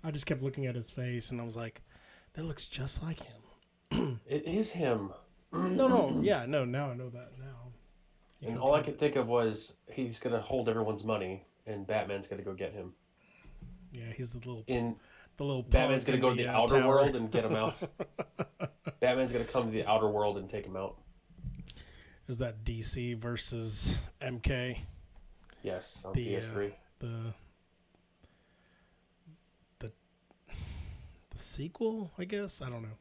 I just kept looking at his face, and I was like, that looks just like him. It is him. No. Yeah, no, now I know that now. You And all I confirmed could it. think of was he's gonna hold everyone's money, and Batman's gonna go get him. Yeah, he's In the little Batman's punk gonna in go to the the outer tower. world and get him out. Batman's gonna come to the outer world and take him out. Is that DC versus MK? Yes, on The PS3. the the the sequel, I guess. I don't know.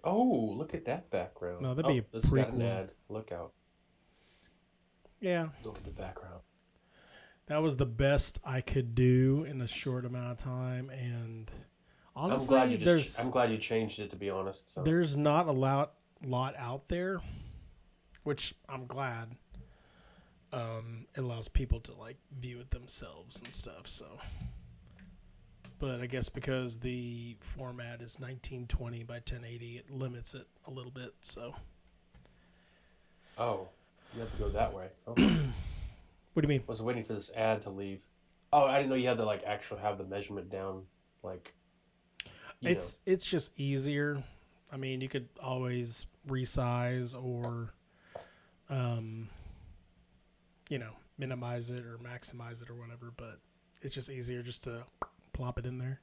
Oh, look at that background. No, that'd Oh, be a this got an prequel. ad. Look out. Yeah, Look at the background. that was the best I could do in a short amount of time, and I'm glad honestly, you just. I'm glad you changed it. To be honest, so there's not a lot out there, which I'm glad. It allows people to like view it themselves and stuff. So, but I guess because the format is 1920 by 1080, it limits it a little bit. So, oh, you have to go that way. Okay. what do you mean? I was waiting for this ad to leave. Oh, I didn't know you had to like actually have the measurement down. Like, It's just easier. I mean, you could always resize or, um, minimize it or maximize it or whatever. But it's just easier just to plop it in there.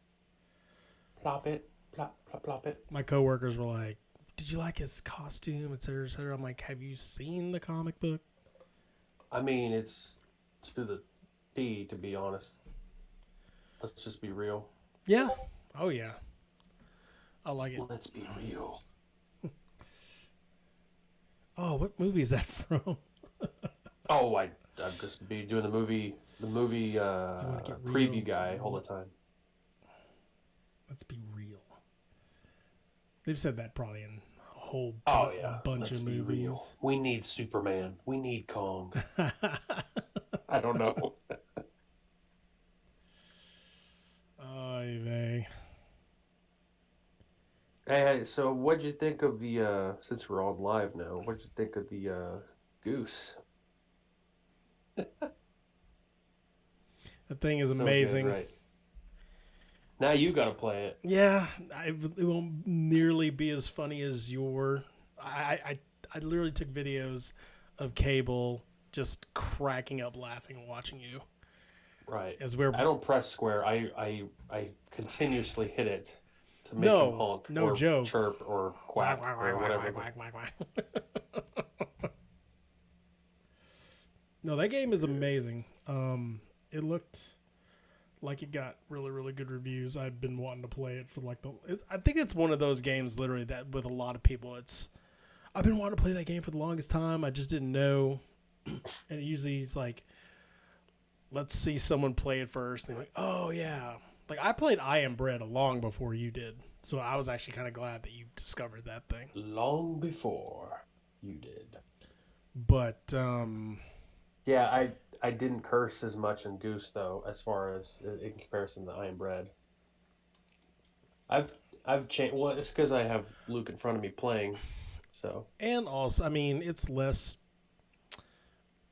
plop it, plop, plop, plop it. My coworkers were like, "Did you like his costume, et cetera, et cetera?" I'm like, "Have you seen the comic book?" I mean, it's to the T, to be honest. Let's just be real. Yeah. Oh yeah. I like it. Let's be real. Oh, what movie is that from? Oh, I'd just be doing the movie get preview real? guy all the time. Let's be real. They've said that probably in a whole Oh yeah, bunch let's of be movies. real. We need Superman. We need Kong. I don't know. Oy vey. Hey, so what'd you think of the? Since we're on live now, what'd you think of the Goose? That thing is So good, amazing. right? Now you gotta play it. Yeah, it won't nearly be as funny as your. I literally took videos of Cable just cracking up laughing watching you. Right. As we're I don't press square. I continuously hit it to make him no honk no or joke. chirp or quack or whatever. No, that game is amazing. It looked like it got really, really good reviews. I've been wanting to play it for like I think it's one of those games literally that with a lot of people, I've been wanting to play that game for the longest time. I just didn't know, and it usually it's like, let's see someone play it first. And they're like, oh yeah, like I played I Am Bread long before you did, so I was actually kind of glad that you discovered that thing. Long before you did. But Yeah, I didn't curse as much in Goose though, as far as in comparison to I Am Bread. I've changed. Well, it's because I have Luke in front of me playing, so. and also, I mean, it's less.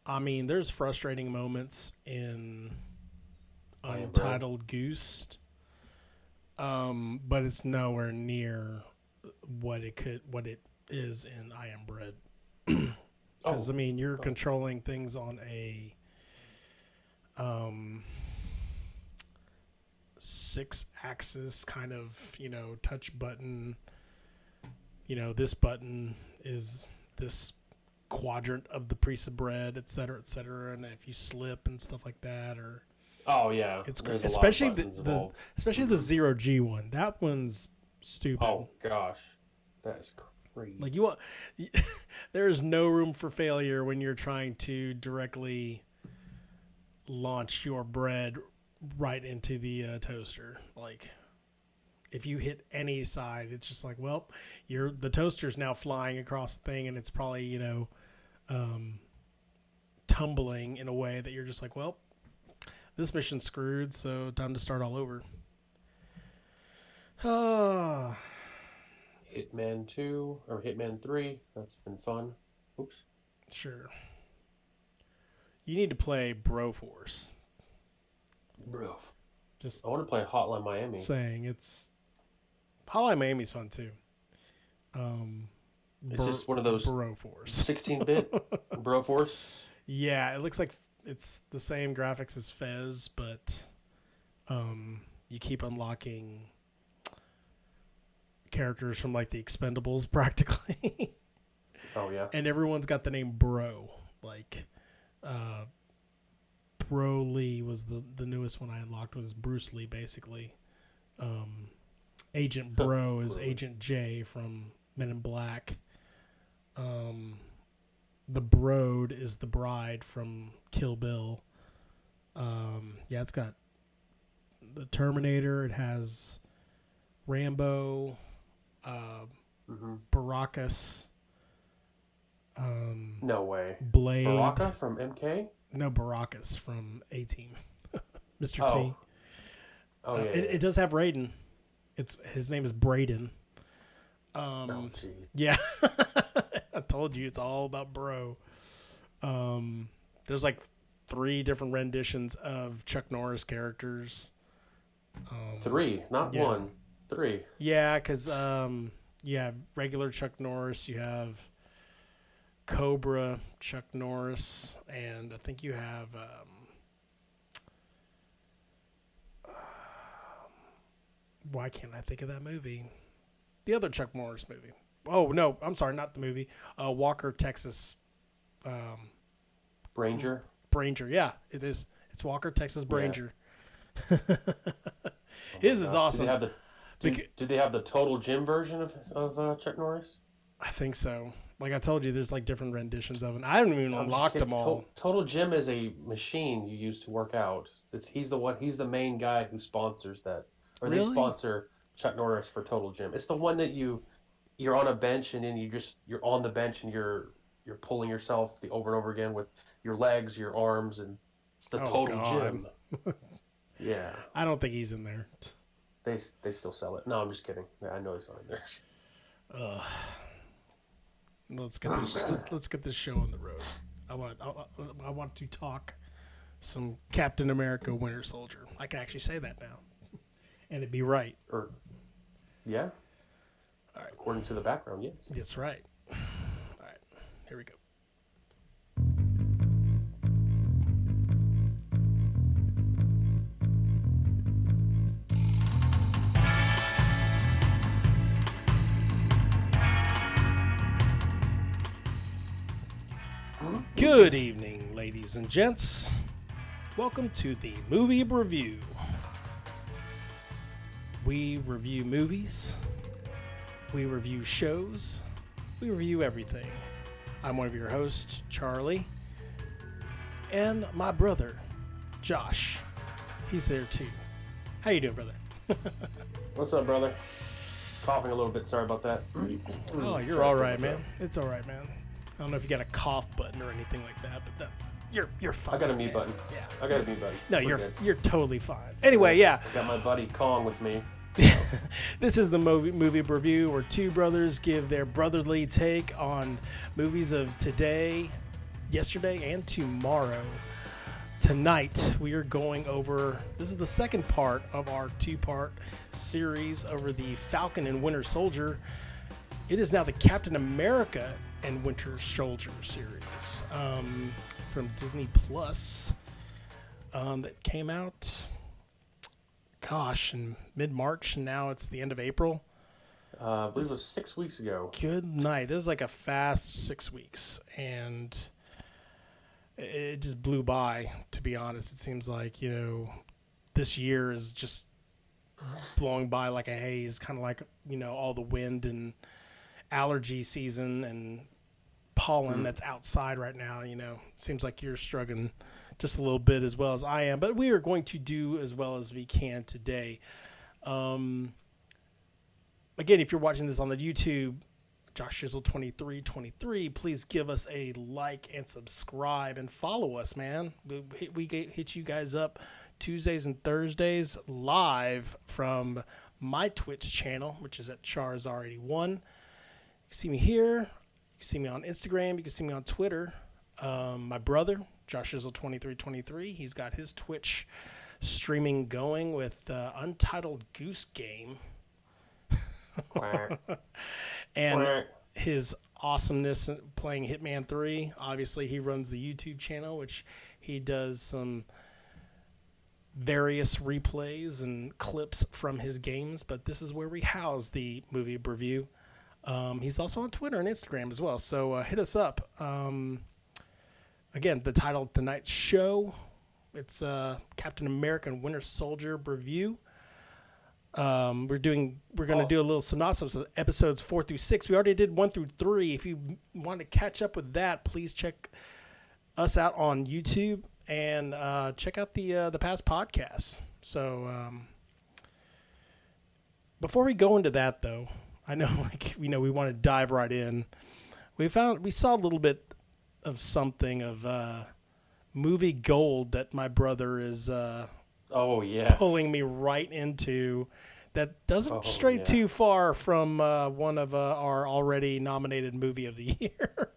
I mean, there's frustrating moments in I Am Bread. Untitled Goose, but it's nowhere near what it is in I Am Bread. Because I mean, you're controlling things on a 6-axis kind of touch button. This button is this quadrant of the piece of bread, et cetera, and if you slip and stuff like that, or Oh yeah, it's there's especially a lot of buttons involved. especially the 0G one. That one's stupid. Oh gosh, that's crazy. Like there is no room for failure when you're trying to directly launch your bread right into the toaster. Like if you hit any side, it's just like, well, the toaster's now flying across the thing, and it's probably tumbling in a way that you're just like, well, this mission's screwed, so time to start all over. Hitman 2 or Hitman 3, that's been fun. Oops. Sure. You need to play BroForce. Bro. Just I want to play Hotline Miami. saying, it's Hotline Miami's fun too. It's just one of those BroForce. 16-bit BroForce. Yeah, it looks like it's the same graphics as Fez, but you keep unlocking characters from like the Expendables practically. Oh yeah. And everyone's got the name Bro. Like Broly was the newest one I unlocked, was Bruce Lee basically. Agent Bro is Agent J from Men in Black. The Broad is the bride from Kill Bill. Yeah, it's got the Terminator. It has Rambo, Baracus. No way. Blade. Baraka from MK? No, Baracus from A-Team. Mr. Oh. T. Oh, yeah. It does have Raiden. His name is Brayden. Oh, jeez. Yeah. I told you, it's all about Bro. There's like 3 different renditions of Chuck Norris characters. 3, not 1. 3. Yeah, because you have regular Chuck Norris, you have Cobra Chuck Norris, and I think you have why can't I think of that movie? The other Chuck Norris movie. Oh no, I'm sorry, not the movie. Walker, Texas. Branger. Yeah, it is. It's Walker, Texas Branger. Yeah. His is awesome. Do they have the Total Gym version of Chuck Norris? I think so. Like I told you, there's like different renditions of it. I haven't even unlocked them all. Total Gym is a machine you use to work out. He's the main guy who sponsors that. Or Really? They sponsor Chuck Norris for Total Gym. It's the one that you're on a bench and then you're on the bench and you're pulling yourself over and over again with your legs, your arms, and it's the Total Gym. Yeah. I don't think he's in there. They still sell it. No, I'm just kidding. Yeah, I know he's not in there. Let's get this show on the road. I want to talk some Captain America Winter Soldier. I can actually say that now. And it'd be right. Yeah. All right. According to the background, yes. That's right. All right. Here we go. Good evening, ladies and gents. Welcome to the Movie Broview. We review movies, we review shows, we review everything. I'm one of your hosts, Charlie, and my brother, Josh. He's there too. How you doing, brother? What's up, brother? Coughing a little bit. Sorry about that. Oh, you're all right, man. It's all right, man. I don't know if you got a cough button or anything like that, but you're fine. I got a mute button. Yeah. I got a mute button. No, you're totally fine. Anyway, yeah. I got my buddy Kong with me. This is the movie review where two brothers give their brotherly take on movies of today, yesterday, and tomorrow. Tonight, we are going over, this is the second part of our 2-part series over the Falcon and Winter Soldier. It is now the Captain America and Winter Soldier series from Disney Plus that came out, in mid-March, and now it's the end of April. I believe it was 6 weeks ago. Good night. It was like a fast 6 weeks, and it just blew by, to be honest. It seems like, this year is just blowing by like a haze, kind of like, all the wind and allergy season and pollen that's outside right now. Seems like you're struggling just a little bit as well as I am, but we are going to do as well as we can today. Again, if you're watching this on the YouTube, Joshizzle2323, please give us a like and subscribe and follow us, man. We hit you guys up Tuesdays and Thursdays live from my Twitch channel, which is at Charzar81. You can see me here. You can see me on Instagram. You can see me on Twitter. My brother, Joshizzle2323, he's got his Twitch streaming going with Untitled Goose Game and his awesomeness playing Hitman 3. Obviously, he runs the YouTube channel, which he does some various replays and clips from his games, but this is where we house the Movie Broview. He's also on Twitter and Instagram as well, so hit us up. Again, the title of tonight's show, it's Captain America and Winter Soldier Review. We're going to do a little synopsis of episodes 4 through 6. We already did 1 through 3. If you want to catch up with that, please check us out on YouTube and check out the past podcasts. So before we go into that, though, I know we want to dive right in. We saw a little bit of something of movie gold that my brother is pulling me right into. That doesn't stray too far from one of our already nominated movie of the year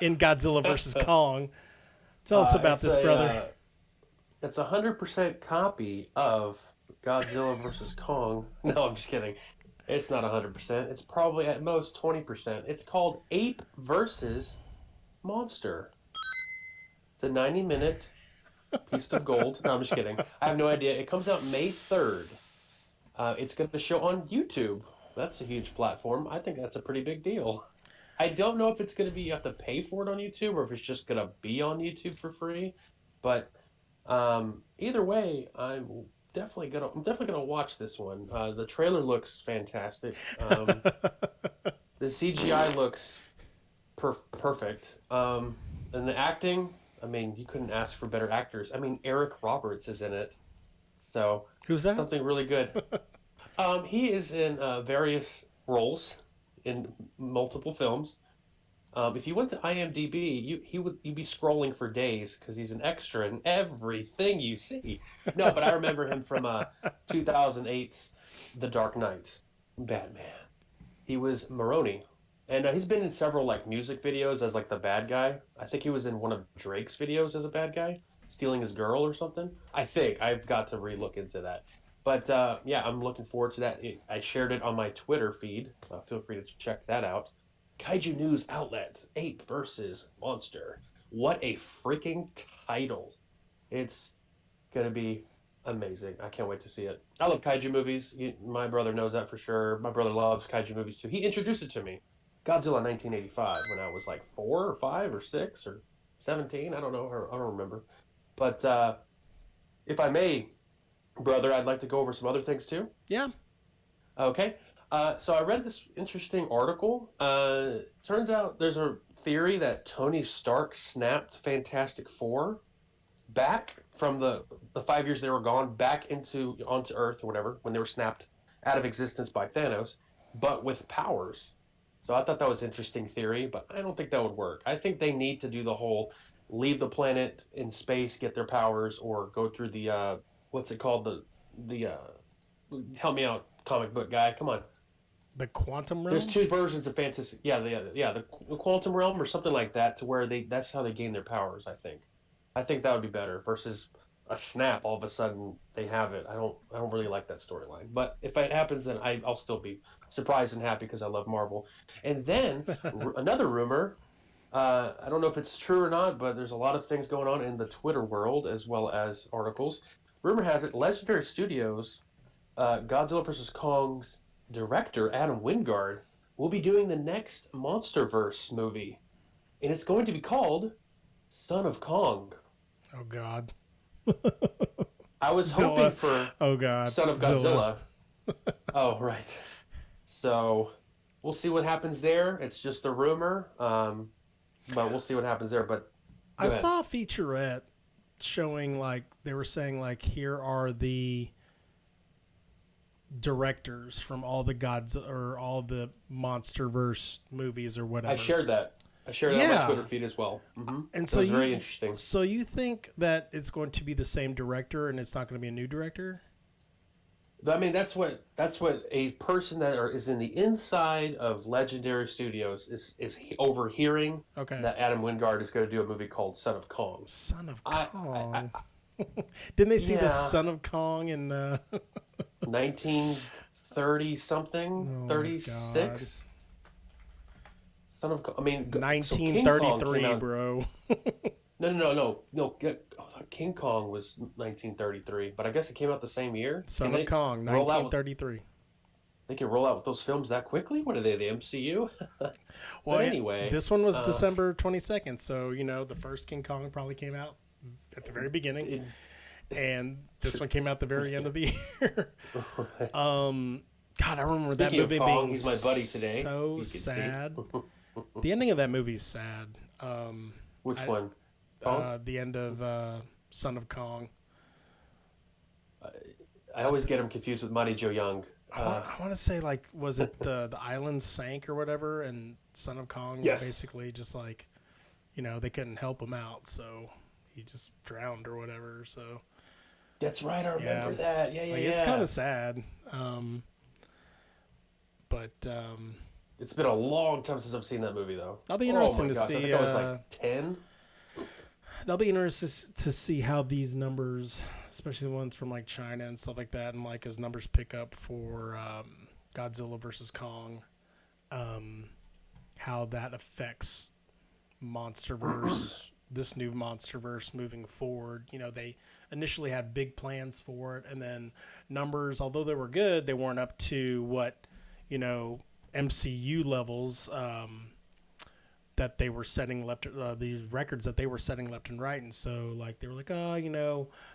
in Godzilla vs. Kong. Tell us about this, brother. It's 100% copy of Godzilla vs. Kong. No, I'm just kidding. It's not 100%. It's probably at most 20%. It's called Ape vs. Monster. It's a 90-minute piece of gold. No, I'm just kidding. I have no idea. It comes out May 3rd. It's going to show on YouTube. That's a huge platform. I think that's a pretty big deal. I don't know if it's going to be you have to pay for it on YouTube or if it's just going to be on YouTube for free. But either way, I'm definitely gonna watch this one. The trailer looks fantastic. The CGI looks perfect. And the acting, I mean, you couldn't ask for better actors. I mean, Eric Roberts is in it. So who's that? Something really good. He is in various roles in multiple films. If you went to IMDb, you'd be scrolling for days because he's an extra in everything you see. No, but I remember him from 2008's The Dark Knight, Batman. He was Maroni, and he's been in several music videos as the bad guy. I think he was in one of Drake's videos as a bad guy, stealing his girl or something. I think I've got to relook into that. But I'm looking forward to that. I shared it on my Twitter feed. Feel free to check that out. Kaiju news outlet, Ape vs. Monster. What a freaking title. It's going to be amazing. I can't wait to see it. I love kaiju movies. My brother knows that for sure. My brother loves kaiju movies too. He introduced it to me. Godzilla 1985 when I was 4 or 5 or 6 or 17. I don't know. I don't remember. But if I may, brother, I'd like to go over some other things too. Yeah. Okay. So I read this interesting article. Turns out there's a theory that Tony Stark snapped Fantastic Four back from the 5 years they were gone back onto Earth or whatever when they were snapped out of existence by Thanos, but with powers. So I thought that was an interesting theory, but I don't think that would work. I think they need to do the whole leave the planet in space, get their powers, or go through the what's it called? The help me out, comic book guy. Come on. The quantum realm? There's 2 versions of fantasy. The quantum realm or something like that, to where that's how they gain their powers. I think that would be better versus a snap. All of a sudden they have it. I don't really like that storyline. But if it happens, then I'll still be surprised and happy because I love Marvel. And then another rumor. I don't know if it's true or not, but there's a lot of things going on in the Twitter world as well as articles. Rumor has it, Legendary Studios, Godzilla vs. Kong's director Adam Wingard will be doing the next MonsterVerse movie, and it's going to be called Son of Kong. Oh God! I was hoping for Son of Godzilla. Oh right. So we'll see what happens there. It's just a rumor, but we'll see what happens there. But I saw a featurette showing they were saying here are the directors from all the all the MonsterVerse movies or whatever. I shared that on my Twitter feed as well. Mm-hmm. And so it was very interesting. So you think that it's going to be the same director and it's not going to be a new director? I mean, that's what a person that is in the inside of Legendary Studios is overhearing. Okay. That Adam Wingard is going to do a movie called Son of Kong. Son of Kong. Didn't they see the Son of Kong in 1930 something, 36? Son of Kong. I mean, 1933, so bro. No. King Kong was 1933, but I guess it came out the same year. Son of Kong, 1933. They can roll out with those films that quickly? What are they, the MCU? Well, anyway. This one was December 22nd, so, the first King Kong probably came out at the very beginning. And this one came out the very end of the year. God, I remember that movie of Kong, being he's my buddy today. So sad. The ending of that movie is sad. Which one? The end of Son of Kong. I always get him confused with Mighty Joe Young. I want to say, was it the island sank or whatever, and Son of Kong basically just they couldn't help him out, so he just drowned or whatever. So that's right, I remember that. Yeah. It's kind of sad, but it's been a long time since I've seen that movie, though. I'll be interested to see. I think I was 10. That'll be interesting to see how these numbers, especially the ones from China and stuff like that, and as numbers pick up for Godzilla versus Kong, how that affects MonsterVerse, this new MonsterVerse moving forward. They initially had big plans for it, and then numbers, although they were good, they weren't up to what MCU levels. That they were setting these records that they were setting left and right, and so they were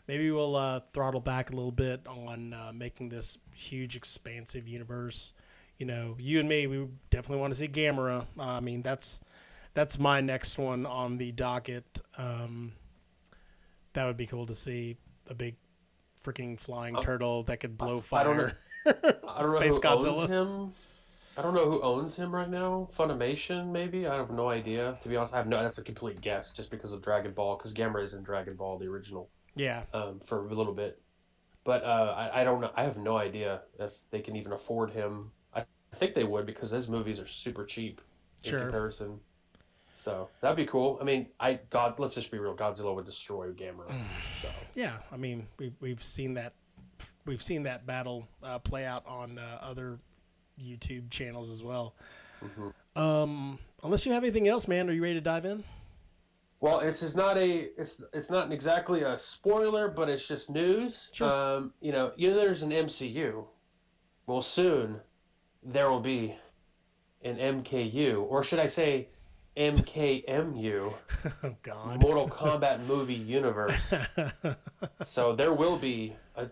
maybe we'll throttle back a little bit on making this huge expansive universe. You and me, we definitely want to see Gamera. I mean, that's my next one on the docket. That would be cool to see, a big freaking flying turtle that could blow fire. I don't know who owns him. I don't know who owns him right now. Funimation, maybe? I have no idea. To be honest, that's a complete guess just because of Dragon Ball, because Gamera is in Dragon Ball, the original. Yeah. For a little bit. But I don't know. I have no idea if they can even afford him. I think they would, because his movies are super cheap in comparison. So that'd be cool. I mean, let's just be real. Godzilla would destroy Gamera. So. Yeah, I mean, we've seen that. We've seen that battle play out on other YouTube channels as well. Mm-hmm. Unless you have anything else, man, are you ready to dive in? Well, it's not exactly a spoiler, but it's just news. Sure. There's an MCU. Well, soon there will be an MKU, or should I say MKMU? Oh God. Mortal Kombat movie universe. So there will be a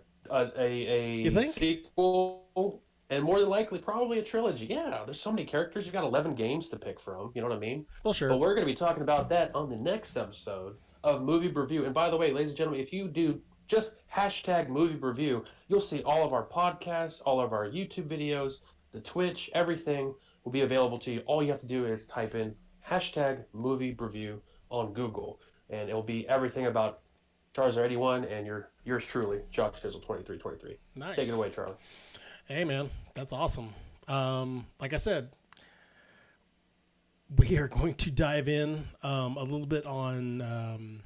sequel. And more than likely, probably a trilogy. Yeah, there's so many characters. You've got 11 games to pick from. You know what I mean? Well, sure. But we're going to be talking about that on the next episode of Movie Broview. And by the way, ladies and gentlemen, if you do just hashtag Movie Broview, you'll see all of our podcasts, all of our YouTube videos, the Twitch, everything will be available to you. All you have to do is type in hashtag Movie Broview on Google. And it will be everything about Charzar81 and yours truly, Joshizzle2323. Nice. Take it away, Charlie. Hey, man, that's awesome. Like I said, we are going to dive in a little bit on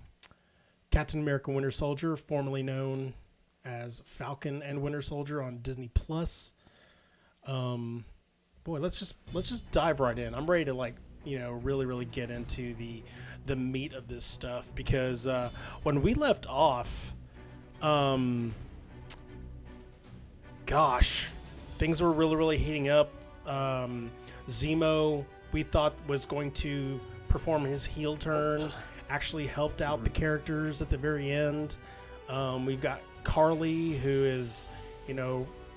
Captain America Winter Soldier, formerly known as Falcon and Winter Soldier on Disney Plus. Boy, let's just dive right in. I'm ready to really, really get into the meat of this stuff, because when we left off, gosh, things were really, really heating up. Zemo, we thought, was going to perform his heel turn, actually helped out the characters at the very end. We've got Carly, who is,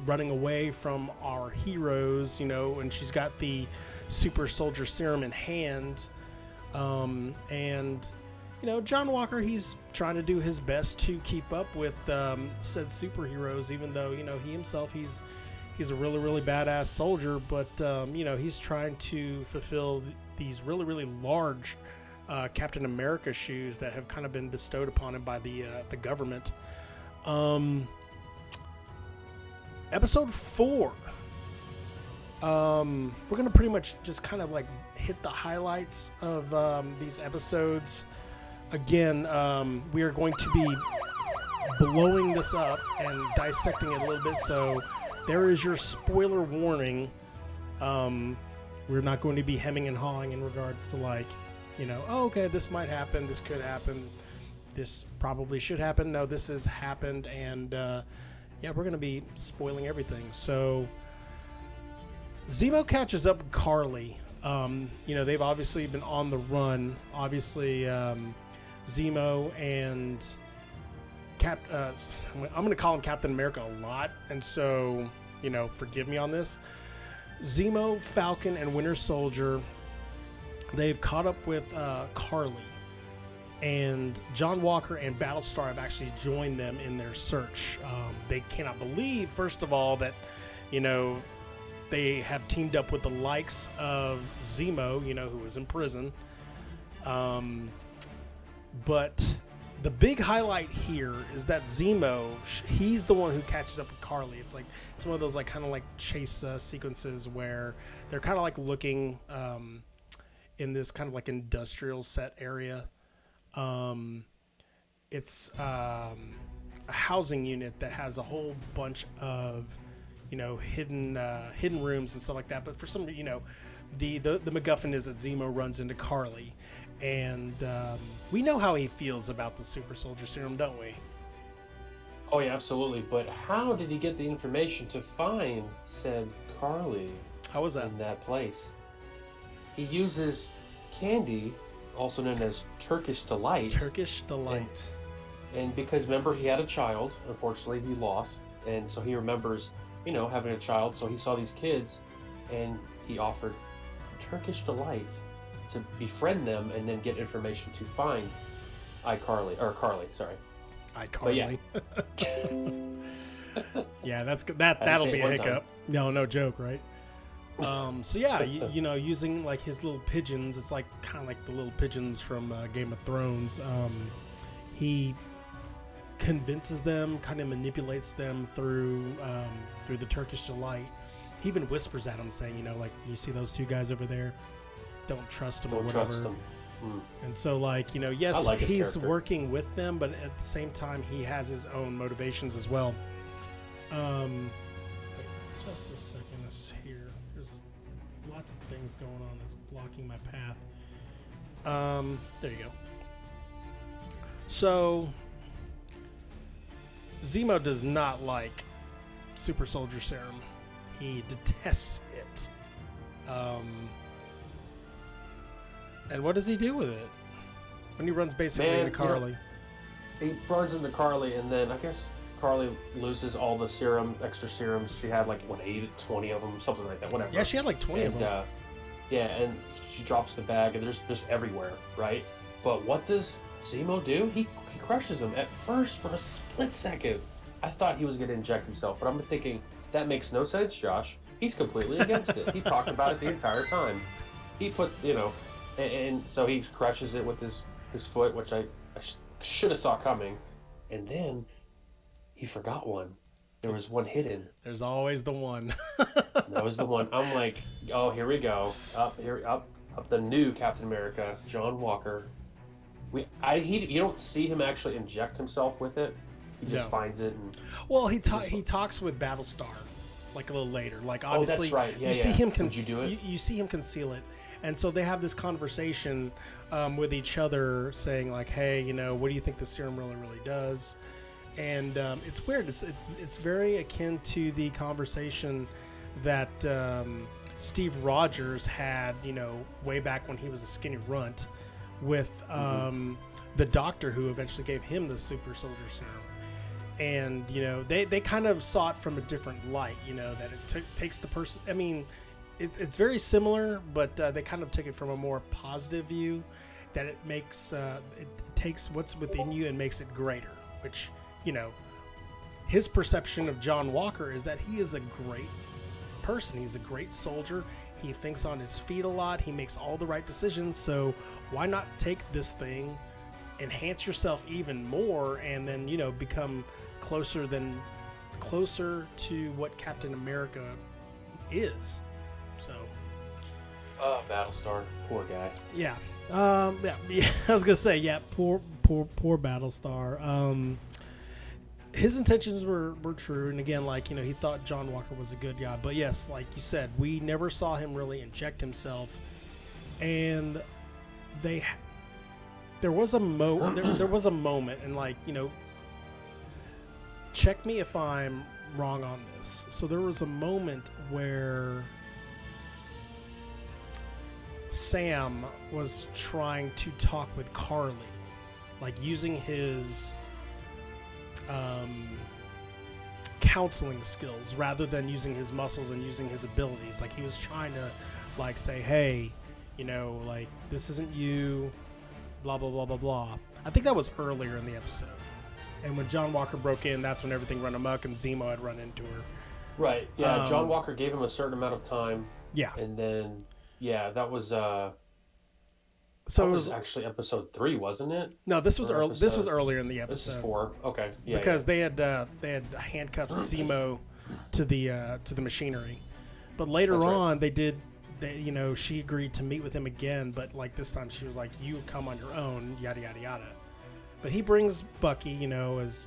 running away from our heroes, and she's got the super soldier serum in hand. And John Walker, he's trying to do his best to keep up with said superheroes, even though, he himself, he's a really, really badass soldier, but, he's trying to fulfill these really, really large Captain America shoes that have kind of been bestowed upon him by the government. Episode 4. We're going to pretty much just kind of hit the highlights of these episodes. Again, we are going to be blowing this up and dissecting it a little bit. So there is your spoiler warning. We're not going to be hemming and hawing in regards to like, oh, okay, this might happen, this could happen, this probably should happen. No, this has happened, and we're going to be spoiling everything. So Zemo catches up with Carly. They've obviously been on the run. Obviously, Zemo and I'm going to call him Captain America a lot, and so, forgive me on this. Zemo, Falcon, and Winter Soldier, they've caught up with Carly, and John Walker and Battlestar have actually joined them in their search. They cannot believe, first of all, that, they have teamed up with the likes of Zemo, who was in prison. But the big highlight here is that Zemo, he's the one who catches up with Carly. It's one of those kind of chase sequences where they're kind of looking in this kind of industrial set area. It's a housing unit that has a whole bunch of hidden rooms and stuff like that. But for some, the MacGuffin is that Zemo runs into Carly. And we know how he feels about the super soldier serum, don't we? Oh, yeah, absolutely. But how did he get the information to find said Carly? How was that? In that place? He uses candy, also known as Turkish Delight. Turkish Delight. And because, remember, he had a child. Unfortunately, he lost. And so he remembers, having a child. So he saw these kids, and he offered Turkish Delight to befriend them and then get information to find Carly. iCarly. Yeah, that's good. That'll be a hiccup. No joke, right? So yeah, using his little pigeons, it's kind of like the little pigeons from Game of Thrones. He convinces them, kind of manipulates them through the Turkish Delight. He even whispers at them, saying, you see those two guys over there? Don't trust them or whatever. Trust them. And so, yes, he's character. Working with them, but at the same time, he has his own motivations as well. Just a second, this here. There's lots of things going on that's blocking my path. There you go. So, Zemo does not like super soldier serum. He detests it. And what does he do with it? When he runs basically into Carly. He runs into Carly, and then I guess Carly loses all the extra serums. She had 8, 20 of them, something like that, whatever. Yeah, she had 20 of them. And she drops the bag, and there's just everywhere, right? But what does Zemo do? He crushes him. At first, for a split second, I thought he was going to inject himself, but I'm thinking, that makes no sense, Josh. He's completely against it. He talked about it the entire time. He put, and so he crushes it with his foot, which I should have saw coming. And then he forgot one. There was one hidden. There's always the one. That was the one. I'm like, oh, here we go. Up the new Captain America, John Walker. You don't see him actually inject himself with it. He just finds it. He talks with Battlestar a little later. Obviously, that's right. Yeah, you see him Would you do it? You see him conceal it. And so they have this conversation with each other, saying hey, what do you think the serum really does? And it's weird. It's very akin to the conversation that Steve Rogers had, way back when he was a skinny runt, with the doctor who eventually gave him the super soldier serum. And they kind of saw it from a different light. That it takes the person. I mean. It's very similar, but they kind of took it from a more positive view, that it makes it takes what's within you and makes it greater. Which, his perception of John Walker is that he is a great person. He's a great soldier. He thinks on his feet a lot. He makes all the right decisions. So why not take this thing, enhance yourself even more, and then become closer to what Captain America is. So, Battlestar, poor guy. Yeah. I was gonna say, poor Battlestar. his intentions were true, and again, like, you know, he thought John Walker was a good guy, but yes, like you said, we never saw him really inject himself, and there was a moment, and, like, you know, check me if I'm wrong on this. So there was a moment where Sam was trying to talk with Carly, like using his counseling skills rather than using his muscles and using his abilities. Like, he was trying to, like, say, hey, you know, like, this isn't you, blah, blah, blah, blah, blah. I think that was earlier in the episode. And when John Walker broke in, that's when everything ran amok and Zemo had run into her. Right. Yeah, John Walker gave him a certain amount of time. Yeah. And then, yeah, that was... So it was actually episode 3, wasn't it? No, this was early. This was earlier in the episode. This is 4. Okay. Yeah, because they had handcuffed Zemo to the machinery, but later on you know, she agreed to meet with him again, but like this time she was like, "You come on your own," yada yada yada. But he brings Bucky, you know, as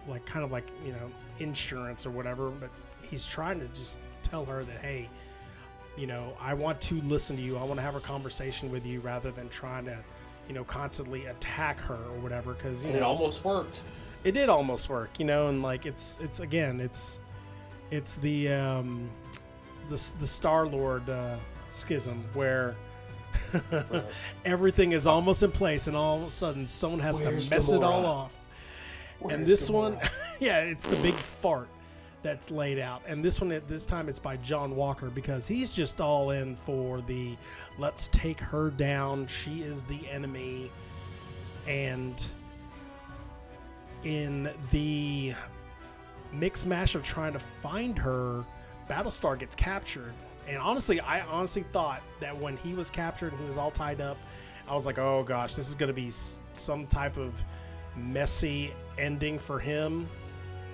like kind of like, you know, insurance or whatever. But he's trying to just tell her that, hey, you know, I want to listen to you. I want to have a conversation with you rather than trying to, you know, constantly attack her or whatever. Because it almost worked. It did almost work, you know, and like it's the Star-Lord schism where everything is almost in place, and all of a sudden someone has to mess it all off. And this one, yeah, it's the big fart that's laid out. And this time it's by John Walker, because he's just all in for the let's take her down. She is the enemy. And in the mix mash of trying to find her, Battlestar gets captured. And honestly, I thought that when he was captured and he was all tied up, I was like, oh gosh, this is going to be some type of messy ending for him.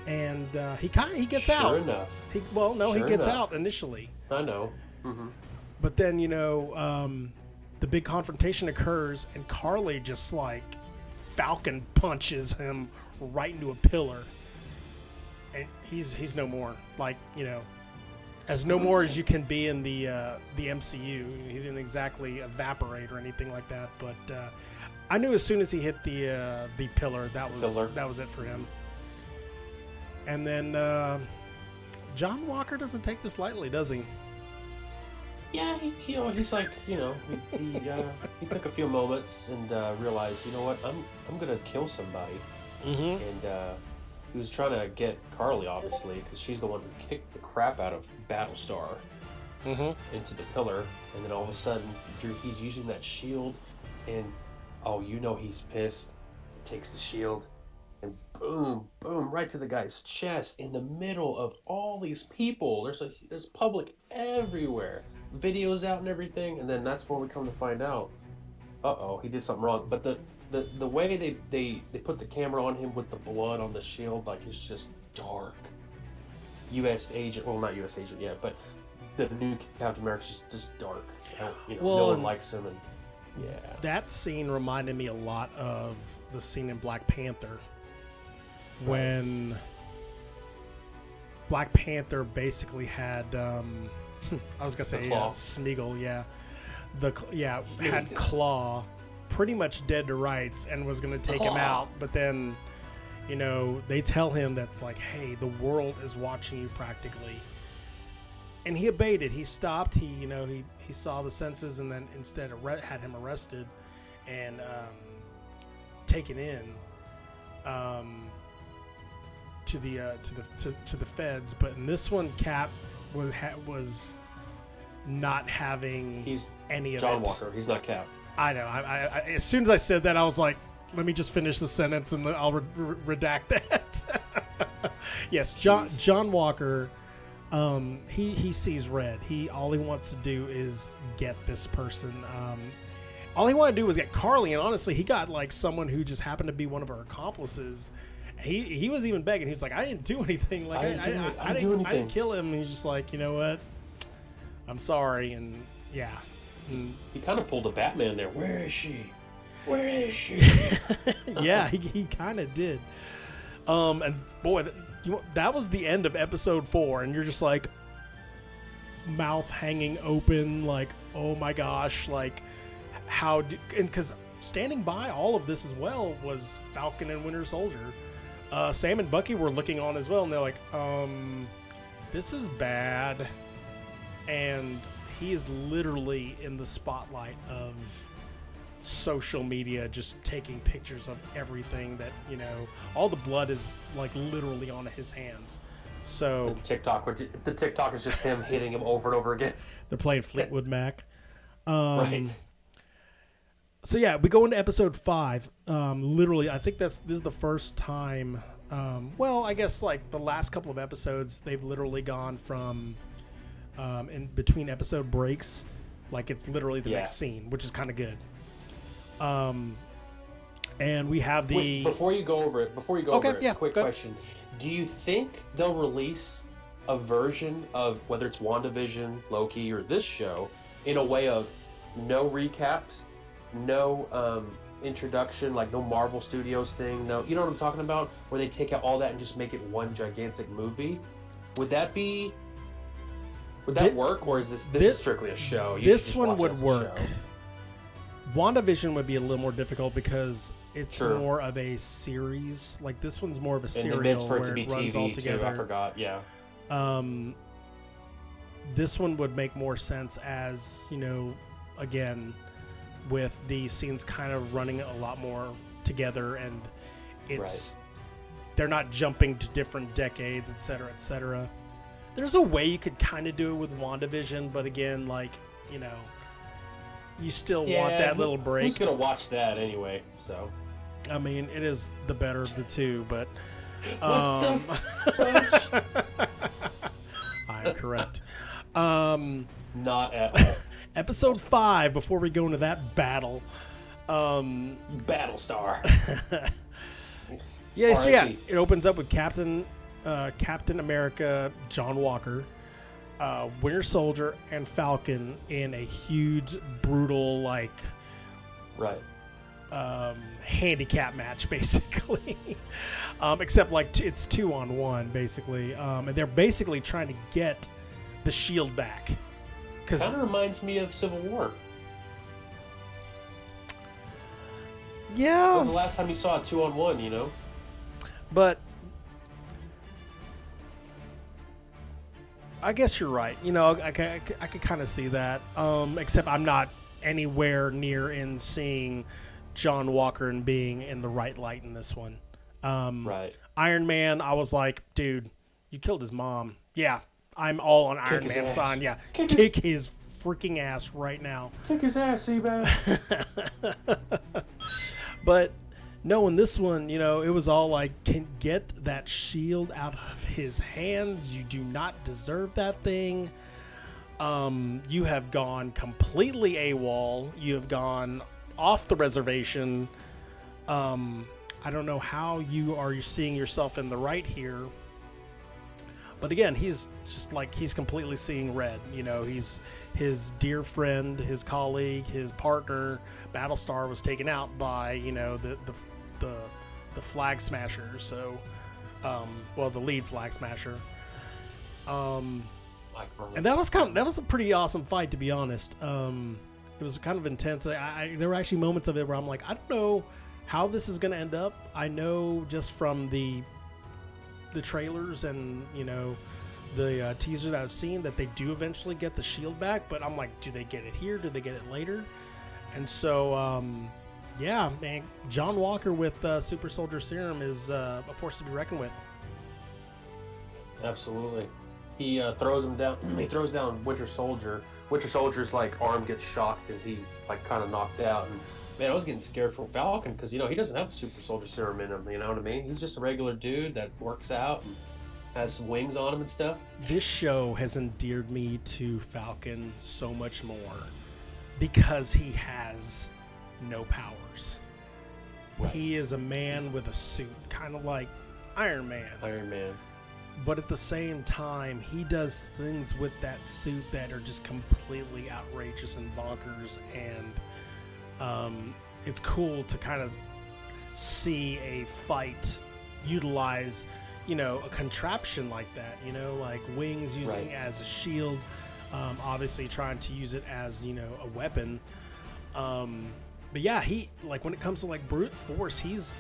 And he gets out. Sure enough. He gets out initially. I know. Mm-hmm. But then, you know, the big confrontation occurs, and Carly just like Falcon punches him right into a pillar, and he's no more. Like, you know, as no more as you can be in the MCU. He didn't exactly evaporate or anything like that, but I knew as soon as he hit the pillar, that was it for him. And then John Walker doesn't take this lightly, does he? Yeah, he's like, you know, he took a few moments and realized, you know what, I'm gonna kill somebody. Mm-hmm. And he was trying to get Carly, obviously, because she's the one who kicked the crap out of Battlestar into the pillar. And then all of a sudden, he's using that shield, and you know he's pissed. He takes the shield, and boom, boom, right to the guy's chest in the middle of all these people. There's public everywhere, videos out and everything. And then that's where we come to find out, he did something wrong. But the way they put the camera on him with the blood on the shield, like, it's just dark. U.S. agent, well, not U.S. agent yet, but the new Captain America's just dark. You know, no one likes him, and yeah. That scene reminded me a lot of the scene in Black Panther, when Black Panther basically had I was gonna say Smeagol, had Claw pretty much dead to rights and was gonna take him out, but then, you know, they tell him that's like, hey, the world is watching you practically, and he obeyed it. He stopped. He saw the senses, and then instead had him arrested and taken in to the feds. But in this one, Cap was not having any of it. John Walker. He's not Cap. I know. I as soon as I said that, I was like, let me just finish the sentence and I'll redact that. Yes, John Walker. He sees red. All he wants to do is get this person. All he wanted to do was get Carly, and honestly, he got like someone who just happened to be one of her accomplices. He was even begging. He was like, I didn't do anything. Like I didn't kill him. And he's just like, you know what? I'm sorry. And yeah. And he kind of pulled a Batman there. Where is she? Where is she? Yeah, he kind of did. And boy, that was the end of episode 4, and you're just like, mouth hanging open, like, oh my gosh, like, and because standing by all of this as well was Falcon and Winter Soldier. Sam and Bucky were looking on as well, and they're like, this is bad. And he is literally in the spotlight of social media, just taking pictures of everything that, all the blood is like literally on his hands. So the TikTok is just him hitting him over and over again. They're playing Fleetwood Mac. Right. So yeah, we go into episode 5. Literally, I think this is the first time. Well, I guess like the last couple of episodes, they've literally gone from in between episode breaks, like it's literally the next scene, which is kind of good. And we have the. Wait, before you go over it, quick question: do you think they'll release a version of whether it's WandaVision, Loki, or this show in a way of no recaps? No introduction, like no Marvel Studios thing, no, you know what I'm talking about, where they take out all that and just make it one gigantic movie? Would that work, or is this is strictly a show? This one would work. WandaVision would be a little more difficult because it's more of a series. Like this one's more of a serial where it runs all together. I forgot, yeah. This one would make more sense as, again, with the scenes kind of running a lot more together, and they're not jumping to different decades, etc., etc. There's a way you could kind of do it with WandaVision, but again, like, you still want that little break. Who's gonna watch that anyway? So, I mean, it is the better of the two, but what the I am correct. Not at all. Episode 5, before we go into that battle. Battlestar. It opens up with Captain America, John Walker, Winter Soldier, and Falcon in a huge, brutal, like, handicap match, basically. Except, like, it's 2-on-1, basically. And they're basically trying to get the shield back. Kind of reminds me of Civil War. Yeah. When was the last time you saw a 2-on-1, But I guess you're right. I could kind of see that. Except I'm not anywhere near in seeing John Walker and being in the right light in this one. Right. Iron Man, I was like, dude, you killed his mom. Yeah. I'm all on Iron Man's side. Yeah, kick his freaking ass right now. Kick his ass, Seabass. But no, in this one, it was all like, can get that shield out of his hands. You do not deserve that thing. You have gone completely AWOL. You have gone off the reservation. I don't know how you are seeing yourself in the right here. But again, he's just like, he's completely seeing red. He's his dear friend, his colleague, his partner, Battlestar, was taken out by, the Flag Smasher. So, the lead Flag Smasher. And that was a pretty awesome fight, to be honest. It was kind of intense. There were actually moments of it where I'm like, I don't know how this is going to end up. I know just from the trailers and the teaser that I've seen that they do eventually get the shield back, but I'm like, do they get it here? Do they get it later? And so man, John Walker with Super Soldier Serum is a force to be reckoned with. Absolutely. He throws him down. He throws down Winter Soldier. Winter Soldier's like arm gets shocked and he's like kind of knocked out. And man, I was getting scared for Falcon because, he doesn't have Super Soldier Serum in him, you know what I mean? He's just a regular dude that works out and has some wings on him and stuff. This show has endeared me to Falcon so much more because he has no powers. Right. He is a man with a suit, kind of like Iron Man. But at the same time, he does things with that suit that are just completely outrageous and bonkers, and it's cool to kind of see a fight utilize, a contraption like that, like wings using as a shield, obviously trying to use it as, a weapon. But yeah, he, like, when it comes to like brute force, he's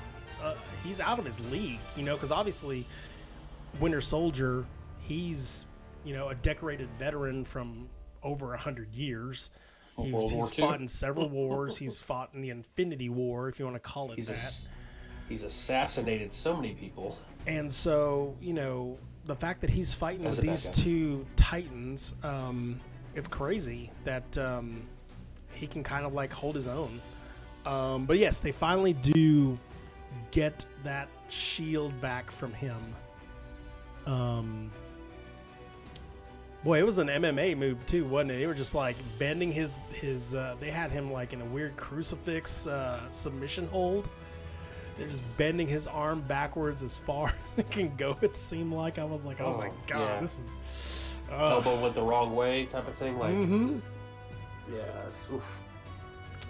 out of his league, because obviously Winter Soldier, he's, a decorated veteran from over 100 years. He's fought in several wars. He's fought in the Infinity War, if you want to call it that. He's assassinated so many people. And so, the fact that he's fighting with these two titans, it's crazy that he can kind of like hold his own. But yes, they finally do get that shield back from him. Boy, it was an MMA move too, wasn't it? They were just like bending his they had him like in a weird crucifix submission hold. They're just bending his arm backwards as far as it can go, it seemed like. I was like, oh my God, this is... elbow went the wrong way type of thing. Like, yeah, oof.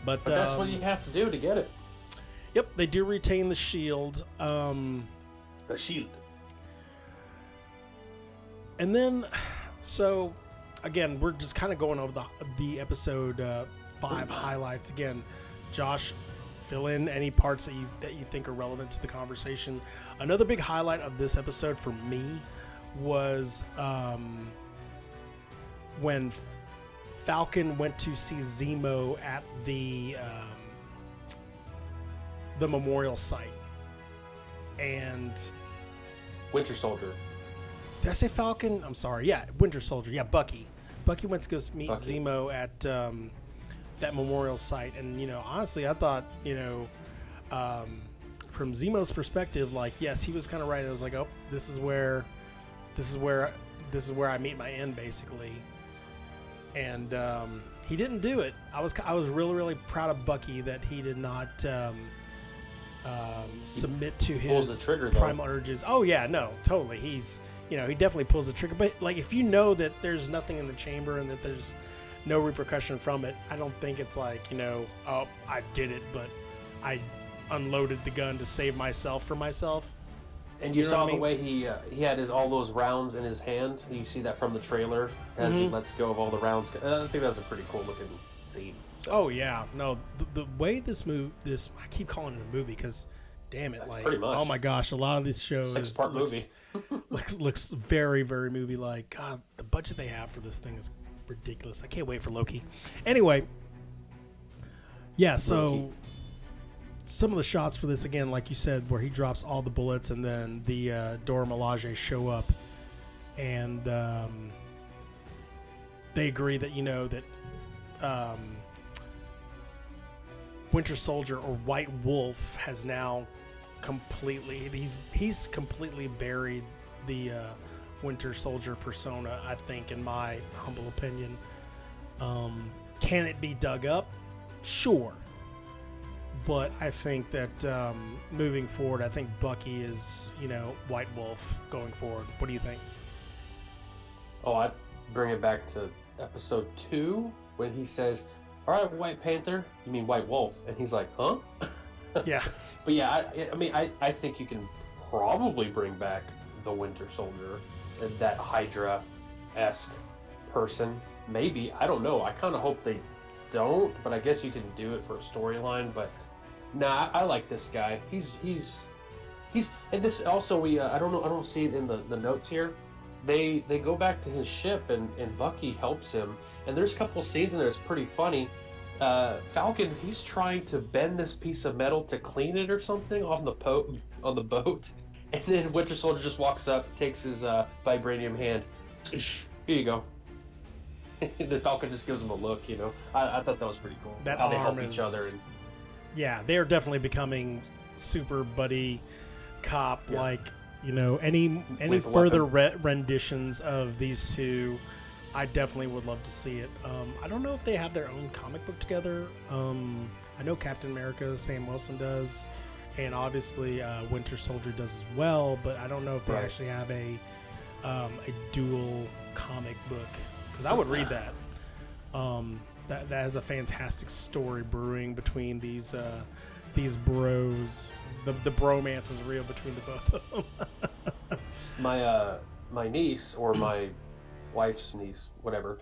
But that's what you have to do to get it. Yep, they do retain the shield. The shield. And then, so, again, we're just kind of going over the episode 5 highlights. Again, Josh, fill in any parts that you think are relevant to the conversation. Another big highlight of this episode for me was when Falcon went to see Zemo at the memorial site. And Winter Soldier. Did I say Falcon? I'm sorry. Yeah, Winter Soldier. Yeah, Bucky. Bucky went to go meet Zemo at that memorial site, and honestly, I thought from Zemo's perspective, like, yes, he was kind of right. I was like, oh, this is where I meet my end, basically. And he didn't do it. I was really, really proud of Bucky that he did not submit to his primal urges. Oh yeah, no, totally. He's he definitely pulls the trigger. But like, if you know that there's nothing in the chamber and that there's no repercussion from it, I don't think it's like, oh, I did it, but I unloaded the gun to save myself for myself. And you saw the way he had all those rounds in his hand. You see that from the trailer as he lets go of all the rounds. I think that's a pretty cool looking scene. So. Oh yeah, no, the way this I keep calling it a movie because, damn it, that's like, pretty much. Oh my gosh, a lot of these shows 6-part movie looks very, very movie like. God, the budget they have for this thing is ridiculous. I can't wait for Loki. Anyway, yeah, so Loki. Some of the shots for this, again, like you said, where he drops all the bullets and then the Dora Milaje show up and they agree that Winter Soldier or White Wolf has now completely he's completely buried the Winter Soldier persona, I think, in my humble opinion. Can it be dug up? Sure. But I think that moving forward, I think Bucky is, White Wolf going forward. What do you think? Oh, I'd bring it back to episode 2 when he says, all right, White Panther, you mean White Wolf? And he's like, huh? Yeah. But yeah, I think you can probably bring back the Winter Soldier, that Hydra-esque person. Maybe. I don't know. I kind of hope they don't, but I guess you can do it for a storyline. But nah, I like this guy. He's and this also I don't see it in the notes here. They go back to his ship and Bucky helps him, and there's a couple scenes in there that's pretty funny. Falcon, he's trying to bend this piece of metal to clean it or something on the boat, and then Winter Soldier just walks up, takes his vibranium hand. Here you go. The Falcon just gives him a look, I thought that was pretty cool. That how they help each other. Yeah, they're definitely becoming super buddy cop. Yeah. Like, any further renditions of these two, I definitely would love to see it. I don't know if they have their own comic book together. I know Captain America, Sam Wilson does, and obviously Winter Soldier does as well. But I don't know if they actually have a dual comic book, because I would read that. That has a fantastic story brewing between these these bros. The bromance is real between the both of them. My niece, or my wife's niece, whatever,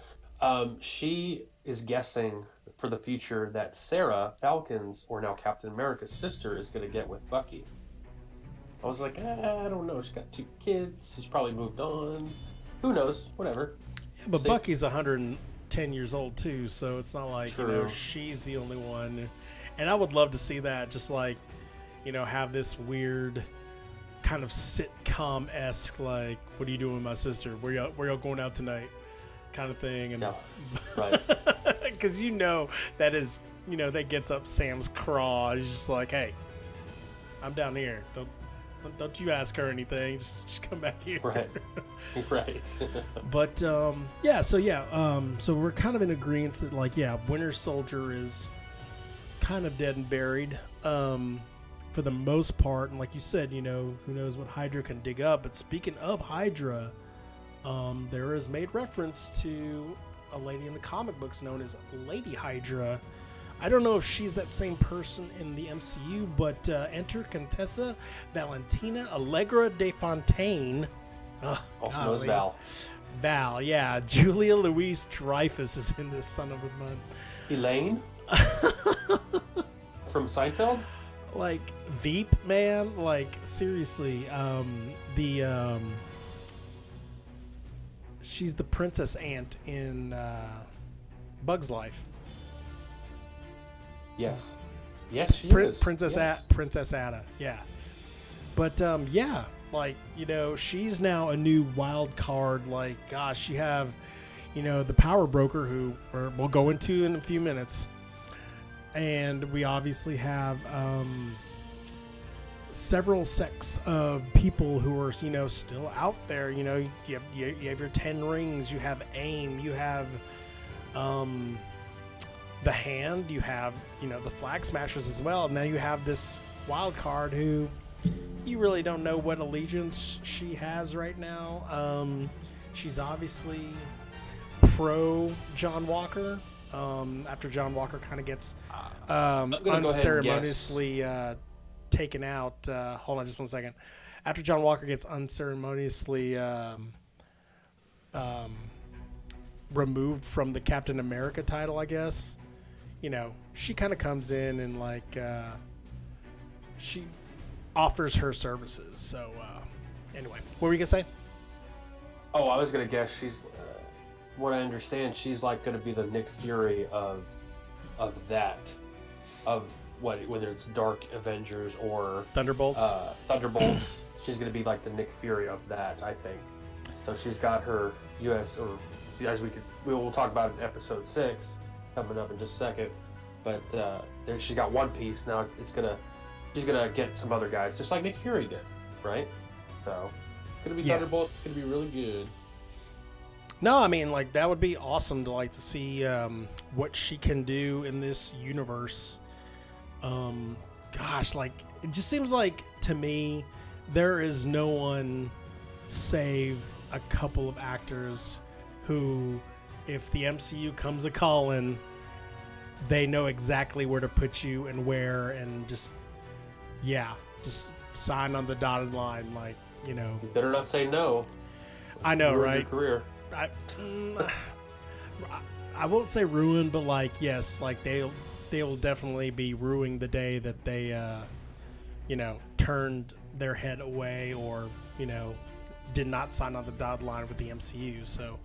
she is guessing for the future that Sarah, Falcon's, or now Captain America's sister, is going to get with Bucky. I was like, I don't know. She's got 2 kids. She's probably moved on. Who knows? Whatever. Yeah, but Bucky's 110 years old too, so it's not like True. She's the only one. And I would love to see that, just like have this weird kind of sitcom-esque, like, what are you doing with my sister? Where y'all going out tonight? Kind of thing. And yeah, right. Because that is, that gets up Sam's craw. He's just like, hey, I'm down here. Don't you ask her anything. Just come back here. Right. Right. But so we're kind of in agreement that, like, Winter Soldier is kind of dead and buried. For the most part, and like you said, who knows what Hydra can dig up. But speaking of Hydra, there is made reference to a lady in the comic books known as Lady Hydra. I don't know if she's that same person in the MCU, but enter Contessa Valentina Allegra de Fontaine. Also known as Val. Val, yeah. Julia Louise Dreyfus is in this son of a bun. Elaine? From Seinfeld? Like, Veep, man. Like, seriously. She's the princess aunt in Bug's Life. Yes. Yes, she is. Princess Ada, yeah. But, like, she's now a new wild card. Like, gosh, you have, the Power Broker, who we'll go into in a few minutes. And we obviously have several sects of people who are, still out there. You have your 10 Rings, you have AIM, you have the Hand, you have, the Flag Smashers as well. And now you have this wild card who you really don't know what allegiance she has right now. She's obviously pro John Walker. After John Walker kind of gets unceremoniously taken out. Hold on just one second. After John Walker gets unceremoniously removed from the Captain America title, I guess, she kind of comes in and, like, she offers her services. So, anyway, what were you going to say? Oh, I was going to guess she's... what I understand, she's like going to be the Nick Fury of that, of whether it's Dark Avengers or Thunderbolts. Thunderbolts. She's going to be like the Nick Fury of that, I think. So she's got her U.S. or as we will talk about in episode 6 coming up in just a second. But there she got One Piece. Now she's gonna get some other guys, just like Nick Fury did, right? So it's gonna be Thunderbolts. It's gonna be really good. No, I mean, like, that would be awesome to see what she can do in this universe. Gosh, like, it just seems like, to me, there is no one save a couple of actors who, if the MCU comes a-calling, they know exactly where to put you and where, and just sign on the dotted line, like, You better not say no. I know, right? Your career. I won't say ruin, but, like, yes, like, they'll definitely be ruining the day that they turned their head away or did not sign on the dotted line with the MCU. So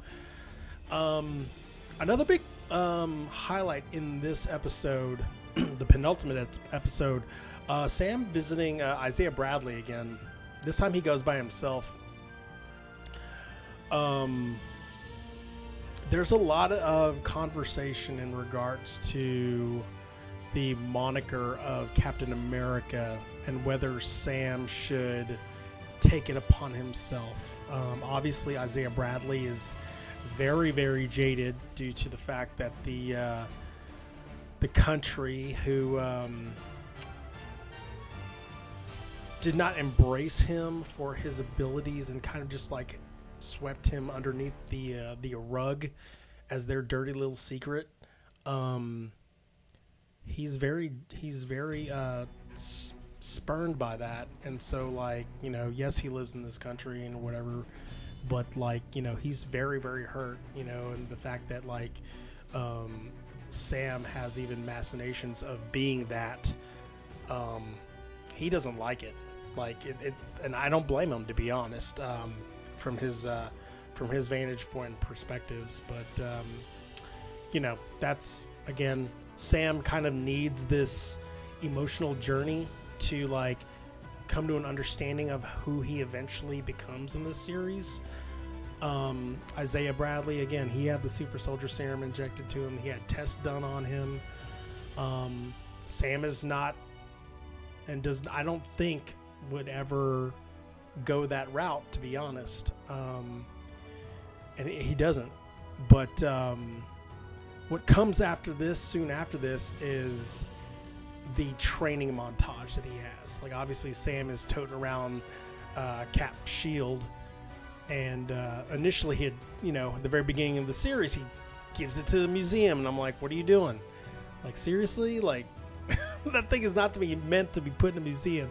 another big highlight in this episode, the penultimate episode, Sam visiting Isaiah Bradley again. This time he goes by himself. There's a lot of conversation in regards to the moniker of Captain America and whether Sam should take it upon himself. Obviously, Isaiah Bradley is very, very jaded due to the fact that the country who did not embrace him for his abilities and kind of just like swept him underneath the rug as their dirty little secret. He's very spurned by that, and so like, you know, yes, he lives in this country and whatever, but like, you know, he's very, very hurt, you know, and the fact that like Sam has even machinations of being that, he doesn't like it, like it, and I don't blame him, to be honest, from his vantage point and perspectives, but you know, that's, again, Sam kind of needs this emotional journey to like come to an understanding of who he eventually becomes in this series. Isaiah Bradley, again, he had the super soldier serum injected to him. He had tests done on him. Sam is not, and I don't think would ever go that route, to be honest. And he doesn't. But what comes after this, soon after this, is the training montage that he has. Like, obviously Sam is toting around Cap's shield, and initially he had, you know, at the very beginning of the series, he gives it to the museum, and I'm like, what are you doing? Like, seriously? Like, that thing is not to be meant to be put in a museum.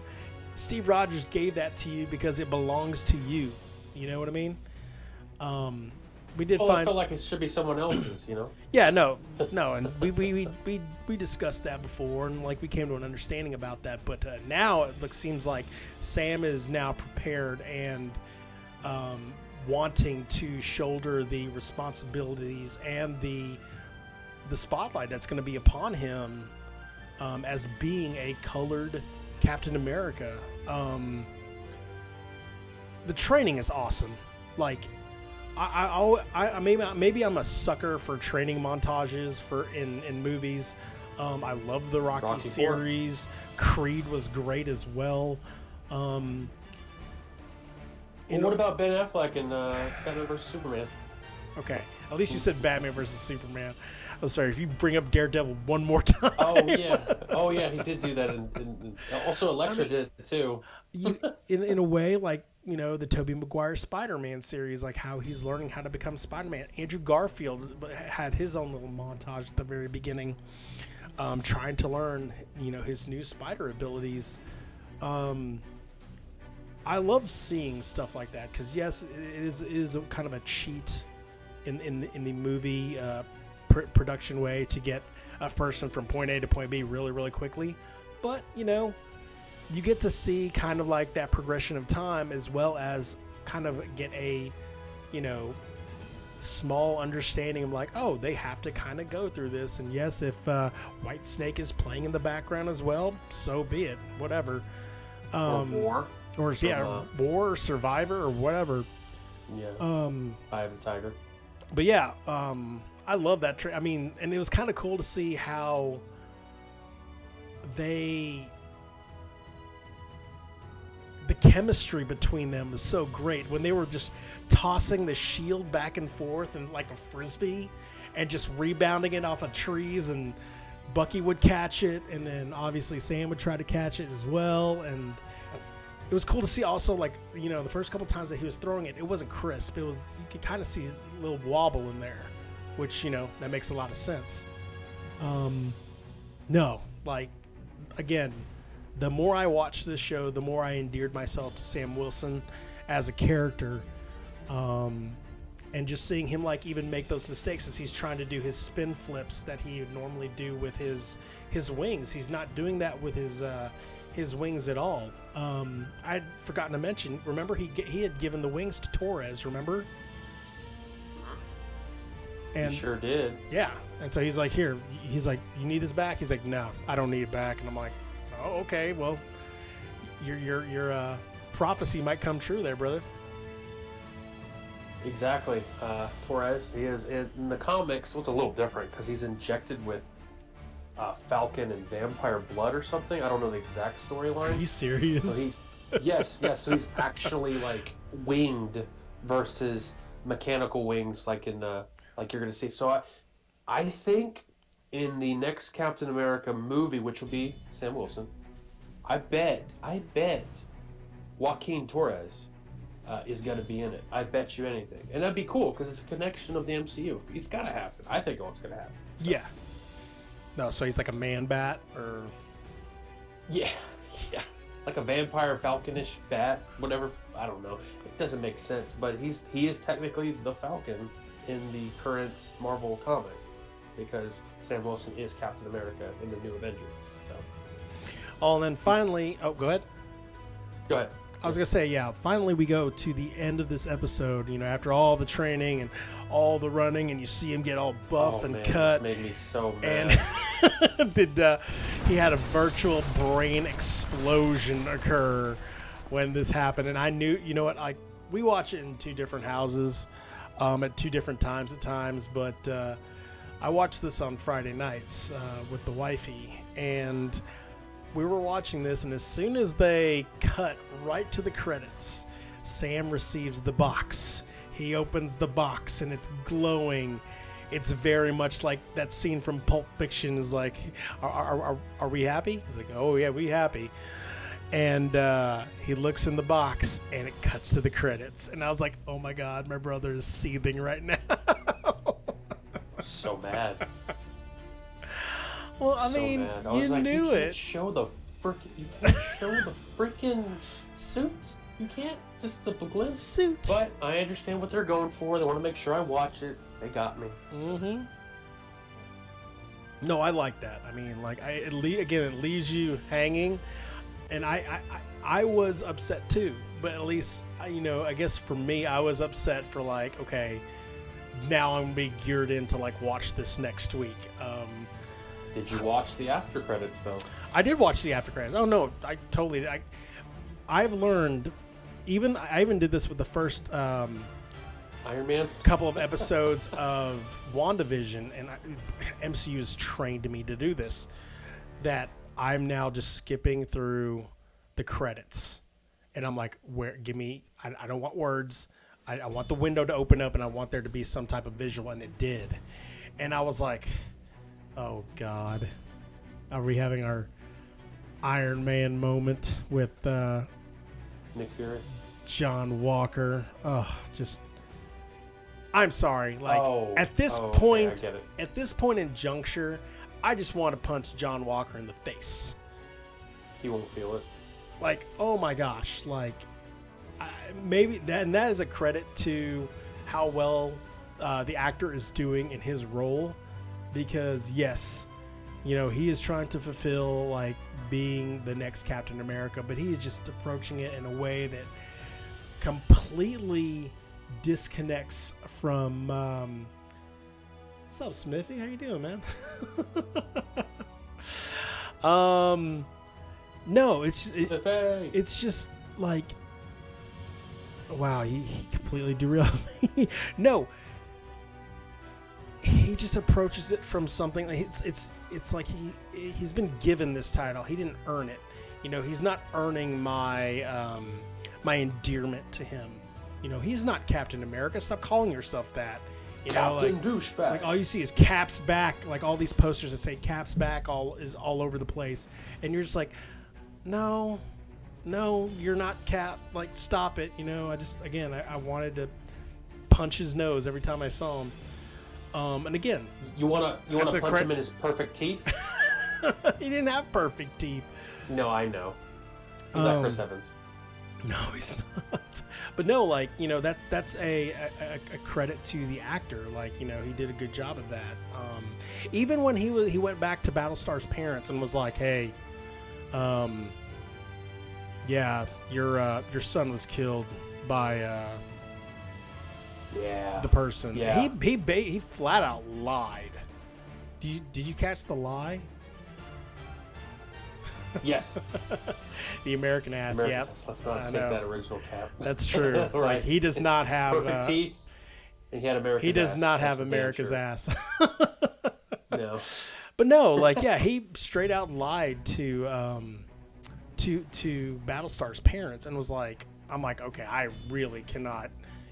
Steve Rogers gave that to you because it belongs to you. You know what I mean? We did find. I felt like it should be someone else's, you know. Yeah, no, and we discussed that before, and like we came to an understanding about that. But now it seems like Sam is now prepared and wanting to shoulder the responsibilities and the spotlight that's going to be upon him as being a colored Captain America. The training is awesome. Like, I maybe I'm a sucker for training montages in movies. I love the Rocky series. Creed was great as well. What about Ben Affleck in Batman vs Superman? Okay, at least you said Batman vs Superman. I'm sorry if you bring up Daredevil one more time. Oh yeah, he did do that, and also Elektra did too. in a way, like, you know, the Tobey Maguire Spider-Man series, like how he's learning how to become Spider-Man. Andrew Garfield had his own little montage at the very beginning, trying to learn, you know, his new spider abilities. I love seeing stuff like that because, yes, it is a kind of a cheat in the movie production way to get a person from point A to point B really, really quickly. But, you know, you get to see kind of like that progression of time, as well as kind of get a, you know, small understanding of like, oh, they have to kind of go through this. And yes, if White Snake is playing in the background as well, so be it. Whatever. Or War. Or War or Survivor or whatever. Yeah. Eye of the Tiger. But yeah, I love that. I mean, and it was kind of cool to see how the chemistry between them was so great when they were just tossing the shield back and forth and like a frisbee and just rebounding it off of trees, and Bucky would catch it, and then obviously Sam would try to catch it as well. And it was cool to see also, like, you know, the first couple times that he was throwing it, it wasn't crisp. It was, you could kind of see a little wobble in there, which, you know, that makes a lot of sense. No, like, again, the more I watched this show, the more I endeared myself to Sam Wilson as a character. And just seeing him, like, even make those mistakes as he's trying to do his spin flips that he would normally do with his wings. He's not doing that with his wings at all. I'd forgotten to mention, remember, he had given the wings to Torres, remember? And he sure did. Yeah. And so he's like, here, he's like, you need this back? He's like, no, I don't need it back. And I'm like, oh, okay, well, your prophecy might come true there, brother. Exactly. Torres, he is in the comics. What's a little different because he's injected with Falcon and vampire blood or something. I don't know the exact storyline. Are you serious? So he's yes. So he's actually like winged versus mechanical wings, like in like you're gonna see. So I think in the next Captain America movie, which will be Sam Wilson, I bet Joaquin Torres is going to be in it. I bet you anything. And that'd be cool because it's a connection of the MCU. It's got to happen. I think it's going to happen. Yeah. No, so he's like a man bat, or... Yeah, yeah. Like a vampire falconish bat, whatever. I don't know. It doesn't make sense, but he is technically the Falcon in the current Marvel comic because Sam Wilson is Captain America in the New Avengers. So. Oh, and then finally, go ahead. Go ahead. I was going to say, yeah, finally we go to the end of this episode, after all the training and all the running, and you see him get all buff and cut. This made me so mad. And he had a virtual brain explosion occur when this happened. And I knew, we watch it in two different houses at two different times at times, but I watched this on Friday nights with the wifey, and we were watching this, and as soon as they cut right to the credits, Sam receives the box. He opens the box, and it's glowing. It's very much like that scene from Pulp Fiction. Is like, are we happy? He's like, oh yeah, we happy. And he looks in the box, and it cuts to the credits. And I was like, oh my God, my brother is seething right now. So mad. Well, I mean, you knew it. You can't show the freaking suit. You can't just the glimpse. Suit. But I understand what they're going for. They want to make sure I watch it. They got me. Mm-hmm. No, I like that. I mean, like, it leaves you hanging, and I was upset too. But at least, I guess for me, I was upset for like, okay, now I'm gonna be geared in to like watch this next week. Did you watch the after credits though? I did watch the after credits. Oh no, I've learned. I even did this with the first Iron Man couple of episodes of WandaVision, and MCU has trained me to do this. That I'm now just skipping through the credits, and I'm like, I don't want words. I want the window to open up, and I want there to be some type of visual, and it did. And I was like, oh God, are we having our Iron Man moment with Nick Fury, John Walker? Oh, I'm sorry. Like at this point, point, I get it. At this point in juncture, I just want to punch John Walker in the face. He won't feel it. Like, oh my gosh, like maybe that, and that is a credit to how well the actor is doing in his role. Because yes, he is trying to fulfill like being the next Captain America, but he is just approaching it in a way that completely disconnects from. What's up, Smithy? How you doing, man? No, it's just like, wow, he completely derailed me. No. He just approaches it from something. It's like he's been given this title. He didn't earn it. He's not earning my my endearment to him. He's not Captain America. Stop calling yourself that. Captain Douchebag. Like all you see is Cap's back. Like all these posters that say Cap's back is all over the place, and you're just like, no, you're not Cap. Like stop it. I wanted to punch his nose every time I saw him. And again, you wanna punch him in his perfect teeth? He didn't have perfect teeth. No, I know. He's not Chris Evans. No, he's not. But no, like that's a credit to the actor. Like he did a good job of that. Even when he went back to Battlestar's parents and was like, hey, yeah, your son was killed by. Yeah. The person. Yeah. He flat out lied. Did you catch the lie? Yes. The American ass. Yeah. Let's not take that original Cap. That's true. Right. Like he does not have perfect teeth. And he had America's. He does ass. not have America's ass. No. But no, like yeah, he straight out lied to Battlestar's parents and was like, I'm like, okay, I really cannot.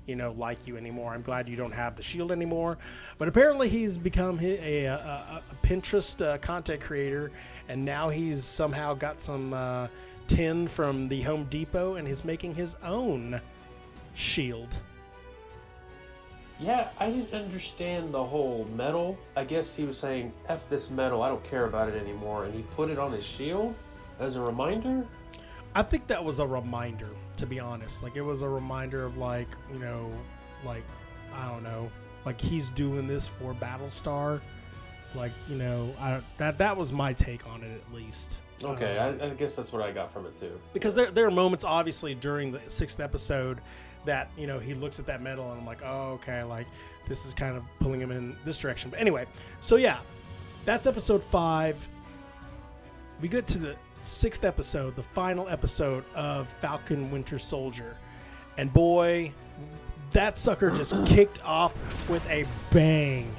Like you anymore. I'm glad you don't have the shield anymore. But apparently he's become a Pinterest content creator, and now he's somehow got some tin from the Home Depot and is making his own shield. Yeah, I didn't understand the whole metal. I guess he was saying, F this metal, I don't care about it anymore. And he put it on his shield? As a reminder? I think that was a reminder, to be honest. Like, it was a reminder of, like, you know, like, I don't know, like, he's doing this for Battlestar. Like, you know, that was my take on it, at least. Okay, I guess that's what I got from it, too. Because there are moments, obviously, during the 6th episode that, you know, he looks at that medal and I'm like, oh, okay, like, this is kind of pulling him in this direction. But anyway, so yeah, that's episode 5. We get to the 6th episode, the final episode of Falcon Winter Soldier. And boy, that sucker just kicked off with a bang.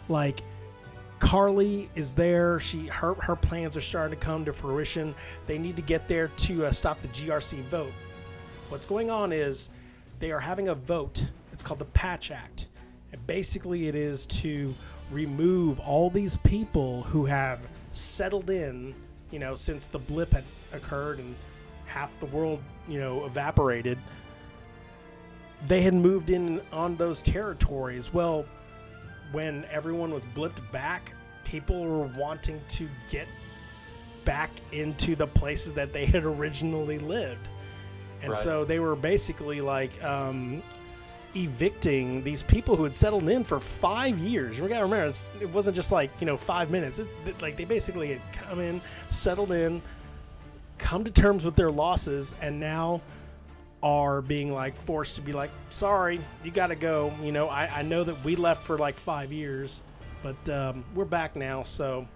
Like, Carly is there. Her plans are starting to come to fruition. They need to get there to stop the GRC vote. What's going on is they are having a vote. It's called the Patch Act. And basically it is to remove all these people who have settled in, you know, since the blip had occurred and half the world, you know, evaporated. They had moved in on those territories. Well, when everyone was blipped back, people were wanting to get back into the places that they had originally lived. And so they were basically like evicting these people who had settled in for 5 years. You gotta remember, it wasn't just like, you know, 5 minutes. It's like they basically had come in, settled in, come to terms with their losses, and now are being like forced to be like, sorry, you gotta go. You know, I know that we left for like 5 years, but we're back now. So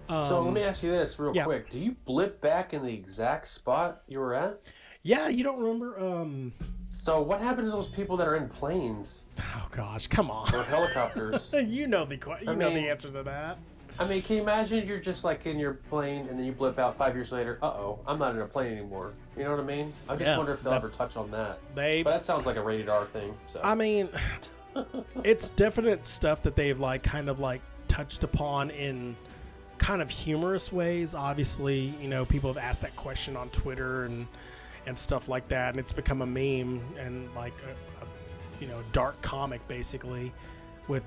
let me ask you this real quick. Do you blip back in the exact spot you were at? Yeah, you don't remember? So what happened to those people that are in planes? Oh gosh, come on. Or helicopters? You know the answer to that. I mean, can you imagine you're just like in your plane and then you blip out 5 years later? Uh-oh, I'm not in a plane anymore. You know what I mean? I just wonder if they'll ever touch on that. But that sounds like a rated R thing. So. I mean, it's definite stuff that they've like kind of like touched upon in kind of humorous ways. Obviously, you know, people have asked that question on Twitter and stuff like that, and it's become a meme and like a you know, dark comic basically with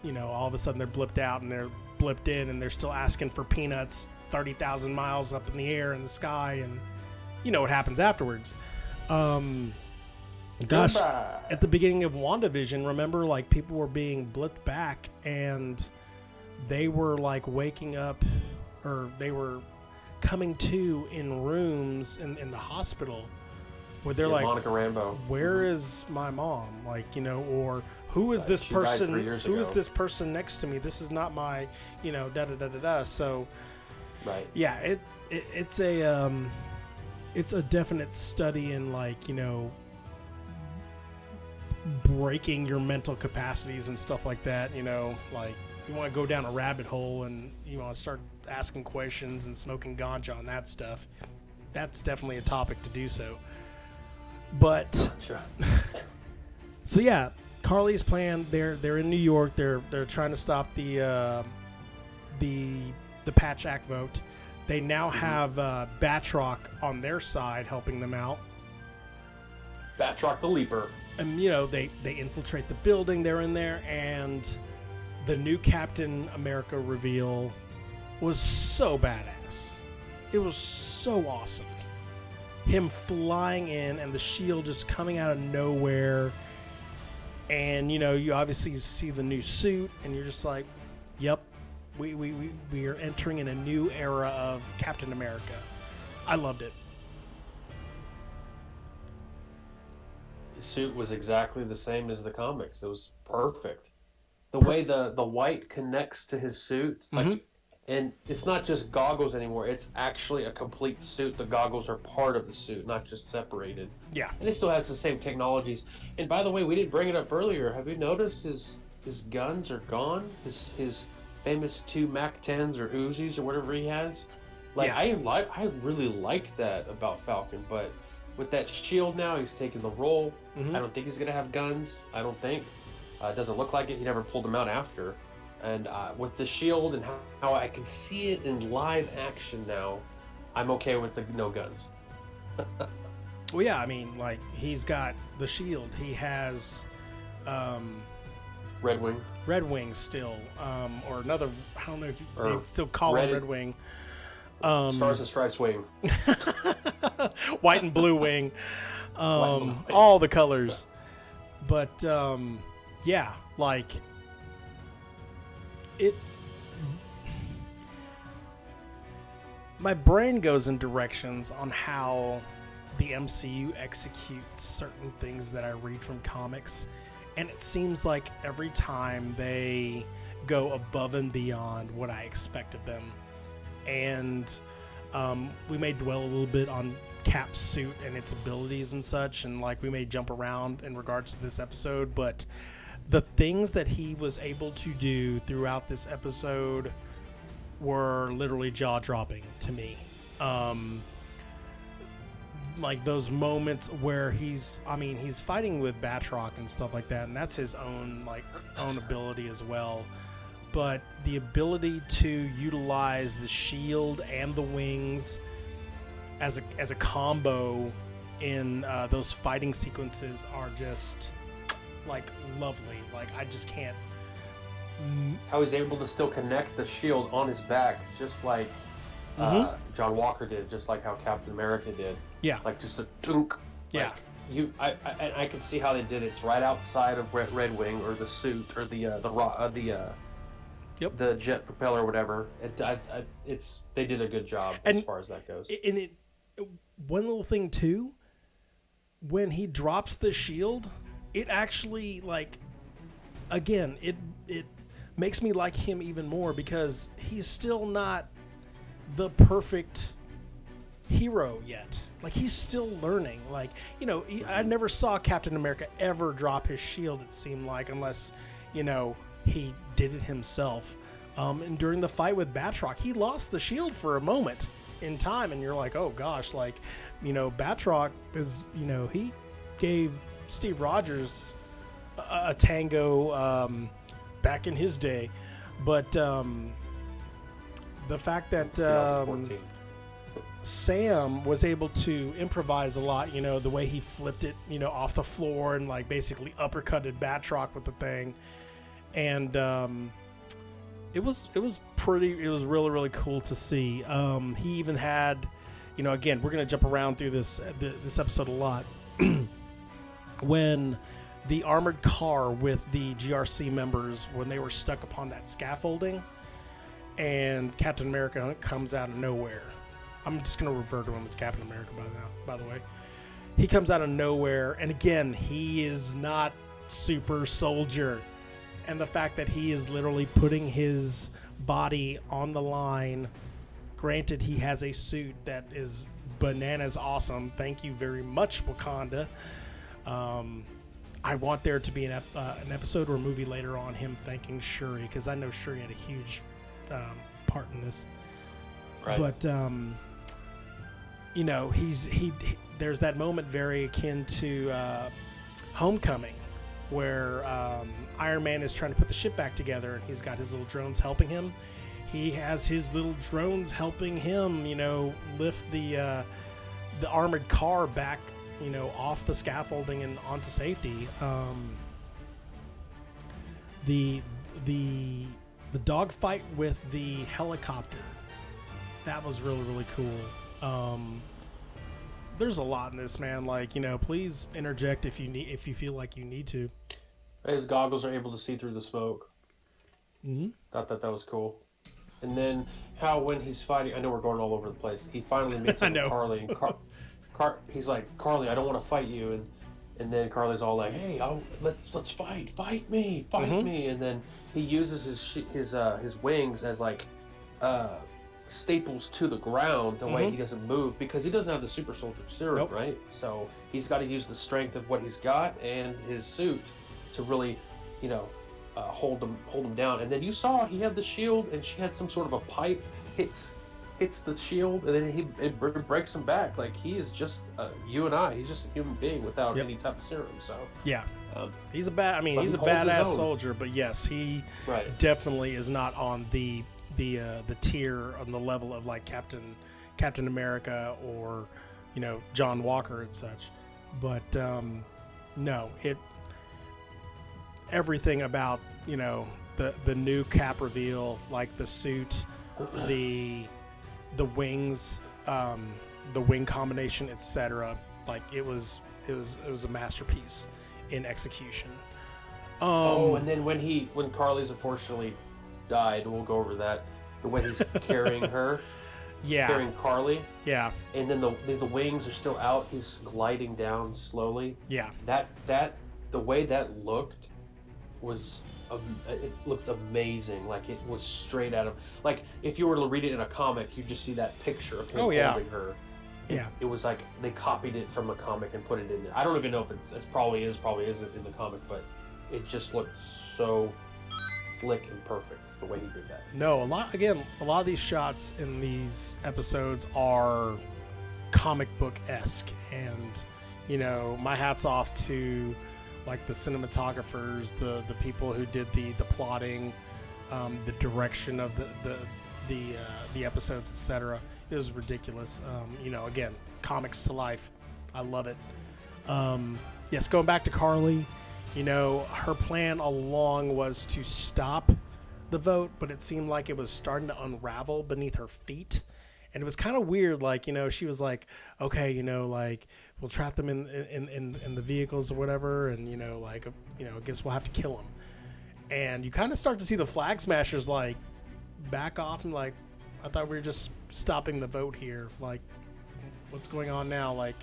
you know, all of a sudden they're blipped out and they're blipped in and they're still asking for peanuts 30,000 miles up in the air in the sky, and you know what happens afterwards. Gosh, at the beginning of WandaVision, remember, like, people were being blipped back and they were like waking up, or they were coming to in rooms in the hospital where they're like, Monica Rambeau, where is my mom? Like, you know, or who is this person? Who is this person next to me? This is not my, you know, da da da da da. So, yeah, it's a definite study in, like, you know, breaking your mental capacities and stuff like that. You know, like, you want to go down a rabbit hole and you want to start asking questions and smoking ganja on that stuff. That's definitely a topic to do so. But so yeah, Carly's plan. They're in New York. They're trying to stop the Patch Act vote. They now have Batroc on their side helping them out. Batroc the Leaper. And you know, they infiltrate the building. They're in there, and the new Captain America reveal was so badass. It was so awesome. Him flying in and the shield just coming out of nowhere. And, you know, you obviously see the new suit and you're just like, yep, we are entering in a new era of Captain America. I loved it. His suit was exactly the same as the comics. It was perfect. The way the white connects to his suit, like, and it's not just goggles anymore. It's actually a complete suit. The goggles are part of the suit, not just separated. Yeah. And it still has the same technologies. And by the way, we didn't bring it up earlier. Have you noticed his guns are gone? His famous 2 MAC-10s or Uzis or whatever he has. Like, yeah. I really like that about Falcon, but with that shield now, he's taking the role. I don't think he's gonna have guns. I don't think. It doesn't look like it. He never pulled them out after. And with the shield and how I can see it in live action now, I'm okay with the no guns. Well, yeah, I mean, like, he's got the shield. He has Red Wing. Red Wing still, or another. I don't know if you still call him Red Wing. Stars and Stripes wing. White and blue wing. All the colors. But, yeah, like, my brain goes in directions on how the MCU executes certain things that I read from comics, and it seems like every time they go above and beyond what I expect of them. And we may dwell a little bit on Cap's suit and its abilities and such, and like we may jump around in regards to this episode, but the things that he was able to do throughout this episode were literally jaw-dropping to me. Like those moments where he's fighting with Batroc and stuff like that, and that's his own ability as well. But the ability to utilize the shield and the wings as a combo in those fighting sequences are just like lovely. Like I just can't. How he's able to still connect the shield on his back, just like John Walker did, just like how Captain America did. Yeah. Like just a dunk. Yeah. Like I can see how they did it. It's right outside of Red Wing or the suit or the jet propeller or whatever. They did a good job as far as that goes. And one little thing too, when he drops the shield, it actually it makes me like him even more because he's still not the perfect hero yet. Like he's still learning. Like, I never saw Captain America ever drop his shield, it seemed like, unless, he did it himself. And during the fight with Batroc, he lost the shield for a moment in time, and you're like, oh gosh, like, Batroc is, he gave Steve Rogers a tango back in his day, but the fact that Sam was able to improvise a lot, the way he flipped it, off the floor and like basically uppercutted Batroc with the thing, and it was really, really cool to see. He even had, again, we're gonna jump around through this episode a lot. When the armored car with the GRC members, when they were stuck upon that scaffolding, and Captain America comes out of nowhere. I'm just going to refer to him as Captain America by the way. He comes out of nowhere, and again, he is not super soldier. And the fact that he is literally putting his body on the line, granted he has a suit that is bananas awesome. Thank you very much, Wakanda. I want there to be an episode or a movie later on him thanking Shuri, because I know Shuri had a huge part in this. Right. But there's that moment very akin to Homecoming, where Iron Man is trying to put the ship back together, and he's got his little drones helping him. He has his little drones helping him, lift the armored car back, off the scaffolding and onto safety. The dogfight with the helicopter, that was really, really cool. There's a lot in this, man. Like, please interject if you feel like you need to. His goggles are able to see through the smoke. Mm-hmm. Thought that was cool. And then how when he's fighting, I know we're going all over the place. He finally meets up with Carly, and he's like, Carly, I don't want to fight you, and then Carly's all like, hey, let's fight me, and then he uses his wings as like staples to the ground the way he doesn't move, because he doesn't have the super soldier serum, right? So he's got to use the strength of what he's got and his suit to really, hold him down. And then you saw he had the shield, and she had some sort of a pipe hits the shield, and then it breaks him back. Like, he is just you and I. He's just a human being without any type of serum. So yeah, he's a badass soldier. But yes, he definitely is not on the tier on the level of like Captain America or John Walker and such. But no, everything about the new Cap reveal, like the suit, the the wings, the wing combination, etc. Like it was a masterpiece in execution. And then when Carly's unfortunately died, we'll go over that. The way he's carrying her, carrying Carly, and then the wings are still out. He's gliding down slowly. Yeah, that the way that looked was it looked amazing. Like it was straight out of, like if you were to read it in a comic, you just see that picture of him holding her. It was like they copied it from a comic and put it in there. I don't even know if it's probably isn't in the comic, but it just looked so slick and perfect the way he did that. No, a lot of these shots in these episodes are comic book-esque, and you know, my hat's off to like the cinematographers, the people who did the plotting, the direction of the episodes, etc. It was ridiculous. You know, again, comics to life. I love it. Yes, going back to Carly, you know, her plan all along was to stop the vote, but it seemed like it was starting to unravel beneath her feet. And it was kind of weird. Like, you know, she was like, okay, you know, like we'll trap them in the vehicles or whatever. And, you know, like, you know, I guess we'll have to kill them. And you kind of start to see the Flag Smashers like back off and like, I thought we were just stopping the vote here. Like, what's going on now? Like,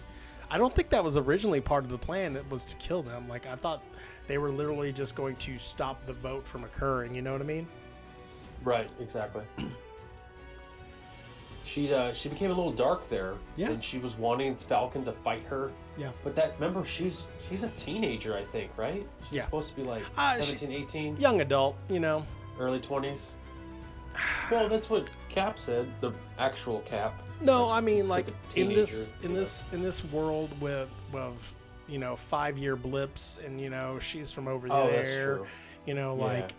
I don't think that was originally part of the plan. It was to kill them. Like, I thought they were literally just going to stop the vote from occurring. You know what I mean? Right. Exactly. She became a little dark there. Yeah. And she was wanting Falcon to fight her. Yeah. But remember, she's a teenager, I think, right? She's supposed to be like 17, 18. Young adult, you know. Early 20s. Well, that's what Cap said. The actual Cap. No, I mean, like teenager, in this world with you know 5-year blips, and you know she's from over there. That's true. You know, like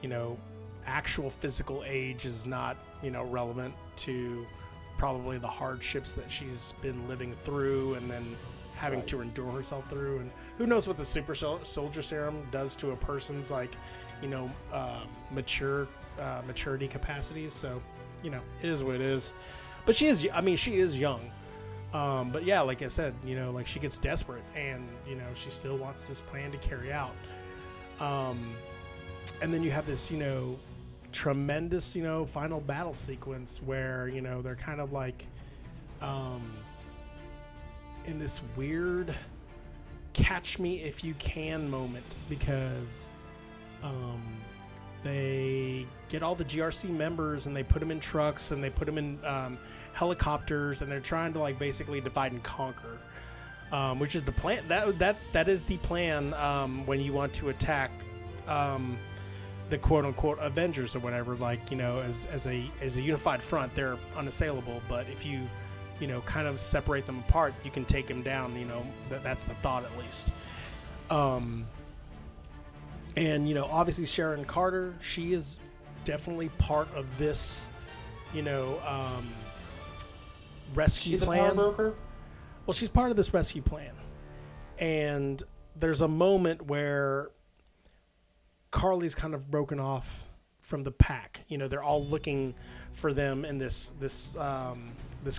you know, actual physical age is not, you know, relevant to probably the hardships that she's been living through, and then having to endure herself through. And who knows what the super soldier serum does to a person's, like, you know, maturity capacities. So, you know, it is what it is. But she is young. But yeah, like I said, you know, like she gets desperate, and, you know, she still wants this plan to carry out. And then you have this, you know, tremendous, you know, final battle sequence where, you know, they're kind of like in this weird catch me if you can moment, because they get all the GRC members and they put them in trucks and they put them in helicopters, and they're trying to like basically divide and conquer, which is the plan. That is the plan when you want to attack the quote unquote Avengers or whatever. Like, you know, as a unified front, they're unassailable. But if you know, kind of separate them apart, you can take them down. You know, that's the thought, at least. And, you know, obviously Sharon Carter, she is definitely part of this, you know, rescue plan. She's a power broker? Well, she's part of this rescue plan. And there's a moment where Carly's kind of broken off from the pack. You know, they're all looking for them in this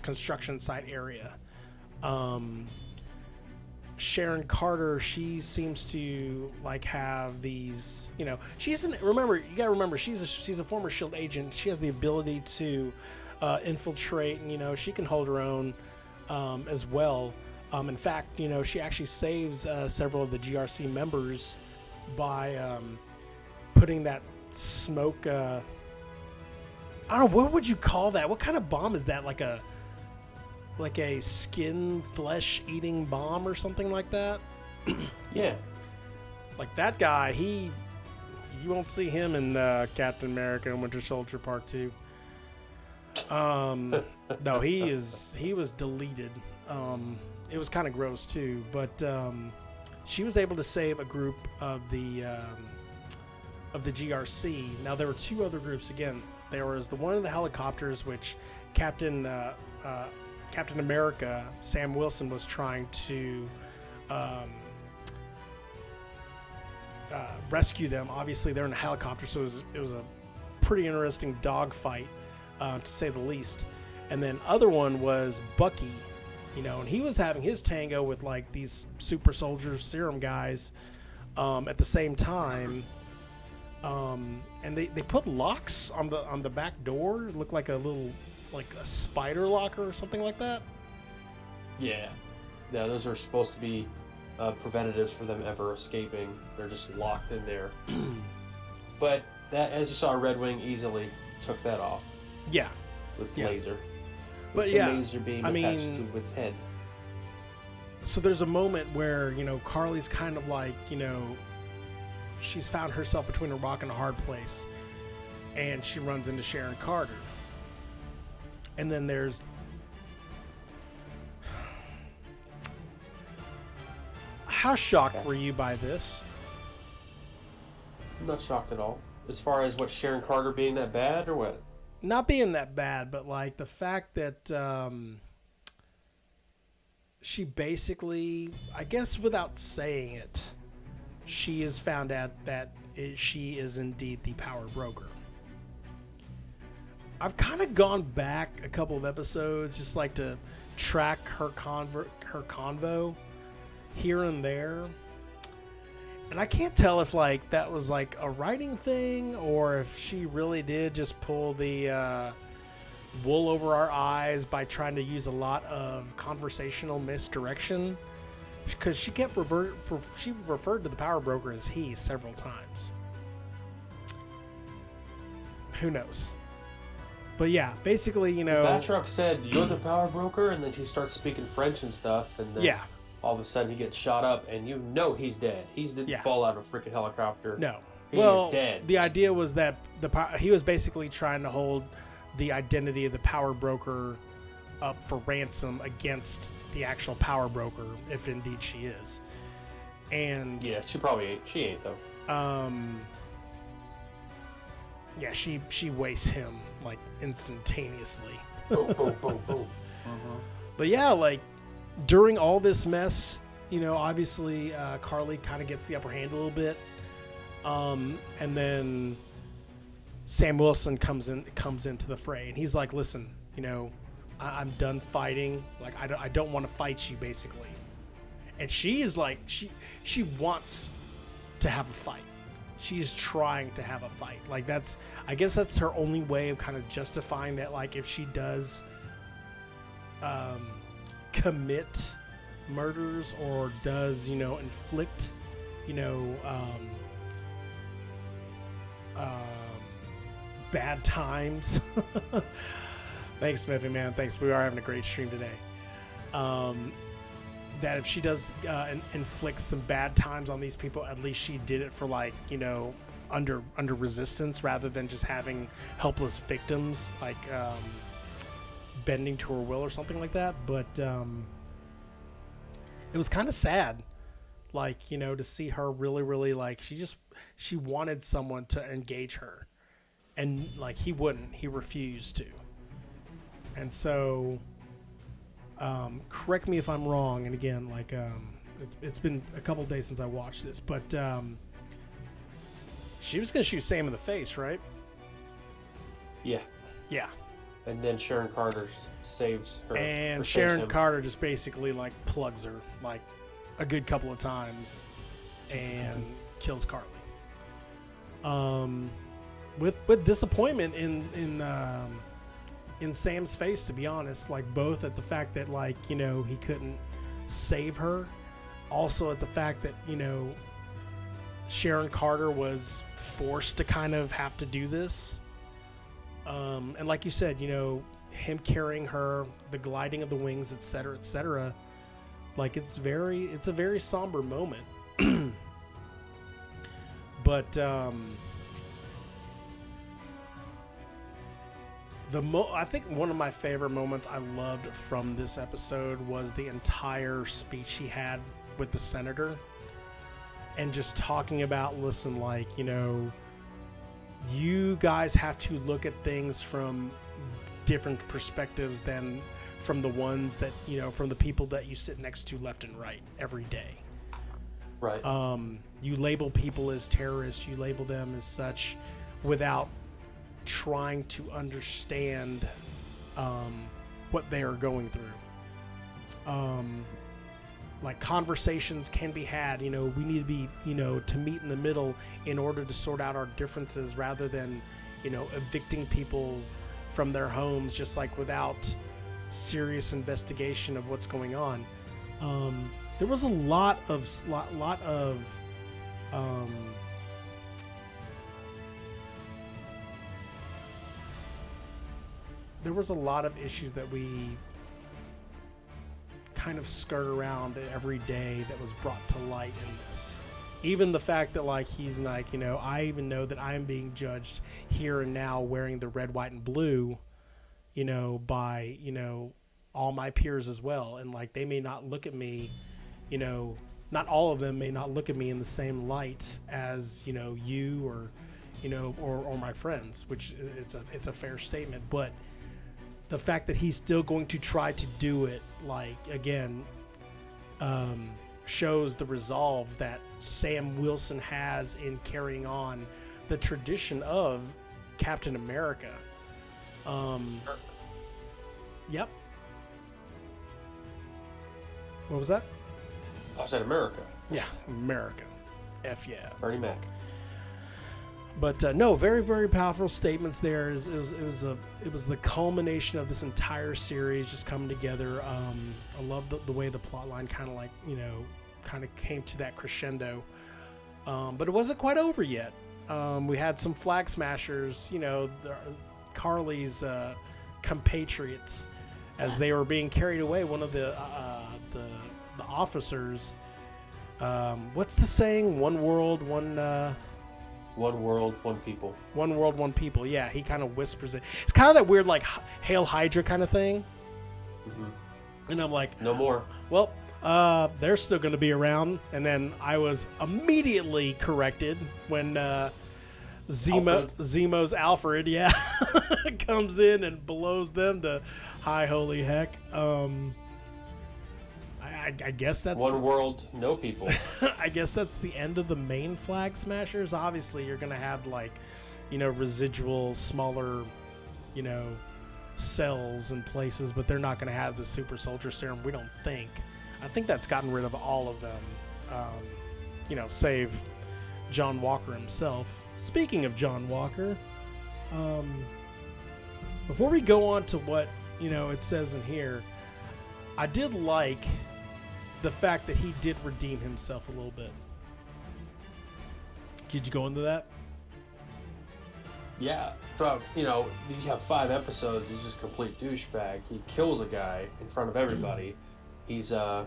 construction site area. Sharon Carter, she seems to like have these, you know, you gotta remember she's a former SHIELD agent. She has the ability to infiltrate, and, you know, she can hold her own as well. In fact, you know, she actually saves several of the GRC members by putting that smoke, I don't know, what would you call that? What kind of bomb is that? Like a skin flesh eating bomb or something like that? Yeah. Like that guy, you won't see him in Captain America and Winter Soldier Part 2. No, he was deleted. It was kind of gross too, but she was able to save a group of the GRC. Now there were two other groups. Again, there was the one of the helicopters, which Captain America, Sam Wilson, was trying to rescue them. Obviously, they're in a helicopter, so it was a pretty interesting dogfight, to say the least. And then other one was Bucky, and he was having his tango with like these super soldiers, serum guys, at the same time. And they put locks on the back door. It looked like a little, like a spider locker or something like that. Yeah, those are supposed to be preventatives for them ever escaping. They're just locked in there. But that, as you saw, Red Wing easily took that off. Yeah. With laser. But the laser beam attached to its head. So there's a moment where, Carly's kind of like, she's found herself between a rock and a hard place. And she runs into Sharon Carter. And then there's... How shocked were you by this? I'm not shocked at all. As far as what, Sharon Carter being that bad or what? Not being that bad, but like the fact that she basically, I guess without saying it, she has found out that she is indeed the power broker. I've kind of gone back a couple of episodes just like to track her convo here and there. And I can't tell if like that was like a writing thing or if she really did just pull the wool over our eyes by trying to use a lot of conversational misdirection, because she kept she referred to the power broker as he several times. Who knows? But yeah, basically, Batroc said, "You're the power broker," and then she starts speaking French and stuff, and then all of a sudden he gets shot up, and he's dead. He didn't fall out of a freaking helicopter. No. He is dead. The idea was that he was basically trying to hold the identity of the power broker up for ransom against the actual power broker, if indeed she is. And yeah, she probably ain't. She ain't though. Yeah, she wastes him like instantaneously. Boom, boom, boom, boom. But yeah, like during all this mess, obviously Carly kind of gets the upper hand a little bit, and then Sam Wilson comes into the fray, and he's like, "Listen, I'm done fighting. Like I don't want to fight you, basically." And she is like, she wants to have a fight. She's trying to have a fight. Like I guess that's her only way of kind of justifying that. Like if she does commit murders or does, inflict, bad times. Thanks, Smithy, man. Thanks. We are having a great stream today. That if she does inflict some bad times on these people, at least she did it for like, under resistance rather than just having helpless victims like bending to her will or something like that. But it was kind of sad, like, to see her really, really like she wanted someone to engage her, and like he refused to. And so correct me if I'm wrong, and again, like it's been a couple of days since I watched this, but she was gonna shoot Sam in the face, right? Yeah. And then Sharon Carter saves her. And Sharon Carter just basically like plugs her like a good couple of times and kills Carly. With disappointment in Sam's face, to be honest, like both at the fact that like, he couldn't save her, also at the fact that, Sharon Carter was forced to kind of have to do this. And like you said, him carrying her, the gliding of the wings, etc., like it's a very somber moment. But I think one of my favorite moments I loved from this episode was the entire speech he had with the senator, and just talking about, listen, like, you guys have to look at things from different perspectives than from the ones that, from the people that you sit next to left and right every day. Right. You label people as terrorists, you label them as such without trying to understand what they are going through. Like conversations can be had, we need to be, to meet in the middle in order to sort out our differences rather than, evicting people from their homes just like without serious investigation of what's going on. There was a lot of there was a lot of issues that we kind of skirt around every day that was brought to light in this. Even the fact that like he's like, I even know that I'm being judged here and now wearing the red, white, and blue, by, all my peers as well. And like they may not look at me, not all of them may not look at me in the same light as, you or, or my friends, which it's a fair statement. But the fact that he's still going to try to do it, like, again, shows the resolve that Sam Wilson has in carrying on the tradition of Captain America. Yep. What was that? I said America. Yeah, America. F yeah. Bernie Mac. But no, very, very powerful statements there. It was the culmination of this entire series just coming together. I love the way the plot line kind of came to that crescendo. But it wasn't quite over yet. We had some flag smashers, Carly's compatriots, as they were being carried away. One of the officers. What's the saying? One world, one. One world, one people. One world, one people. Yeah, he kind of whispers it. It's kind of that weird, like, Hail Hydra kind of thing. Mm-hmm. And I'm like... No more. Well, they're still going to be around. And then I was immediately corrected when Zemo's Alfred, comes in and blows them to high holy heck. I guess that's one world, no people. I guess that's the end of the main flag smashers. Obviously, you're gonna have like, residual smaller, cells and places, but they're not gonna have the super soldier serum. We don't think. I think that's gotten rid of all of them. Save John Walker himself. Speaking of John Walker, before we go on to what it says in here, I did like the fact that he did redeem himself a little bit. Did you go into that? Yeah. So, you have 5 episodes. He's just a complete douchebag. He kills a guy in front of everybody. He's honorably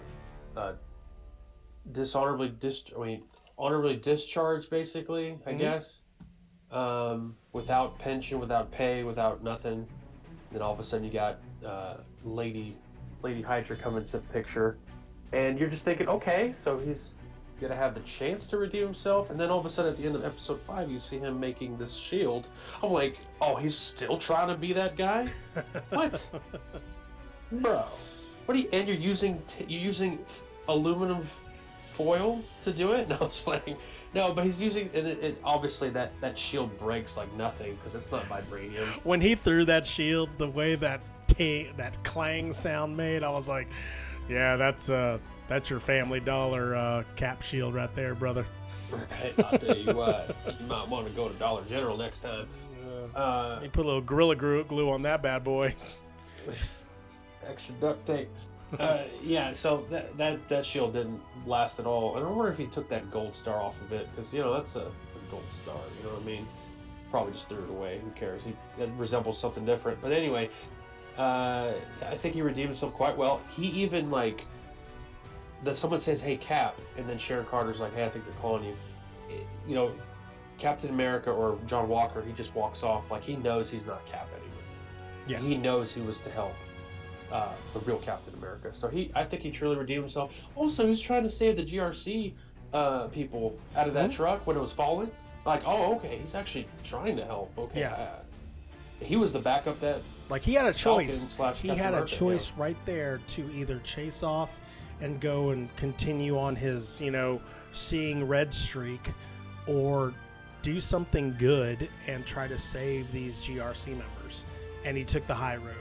discharged, basically, I guess. Without pension, without pay, without nothing. Then all of a sudden you got Lady Hydra coming to the picture. And you're just thinking, okay, so he's going to have the chance to redeem himself. And then all of a sudden at the end of episode 5, you see him making this shield. I'm like, oh, he's still trying to be that guy? What? Bro. And you're using aluminum foil to do it? No, I was playing. No, but he's using, and it obviously that shield breaks like nothing because it's not vibranium. When he threw that shield, the way that clang sound made, I was like, yeah, that's your Family Dollar Cap shield right there, brother. Hey, I'll tell you what, you might want to go to Dollar General next time. You put a little Gorilla Glue on that bad boy. Extra duct tape. So that shield didn't last at all. And I wonder if he took that gold star off of it, because that's a gold star. You know what I mean? Probably just threw it away. Who cares? It resembles something different. But anyway. I think he redeemed himself quite well. He even someone says, "Hey, Cap," and then Sharon Carter's like, "Hey, I think they're calling you." Captain America or John Walker, he just walks off like he knows he's not Cap anymore. Yeah, he knows he was to help the real Captain America. So I think he truly redeemed himself. Also, he was trying to save the GRC people out of that truck when it was falling. Like, oh, okay, he's actually trying to help. Okay, yeah. He was the backup that. Like, he had a choice. He had a choice right there to either chase off and go and continue on his, seeing red streak, or do something good and try to save these GRC members. And he took the high road.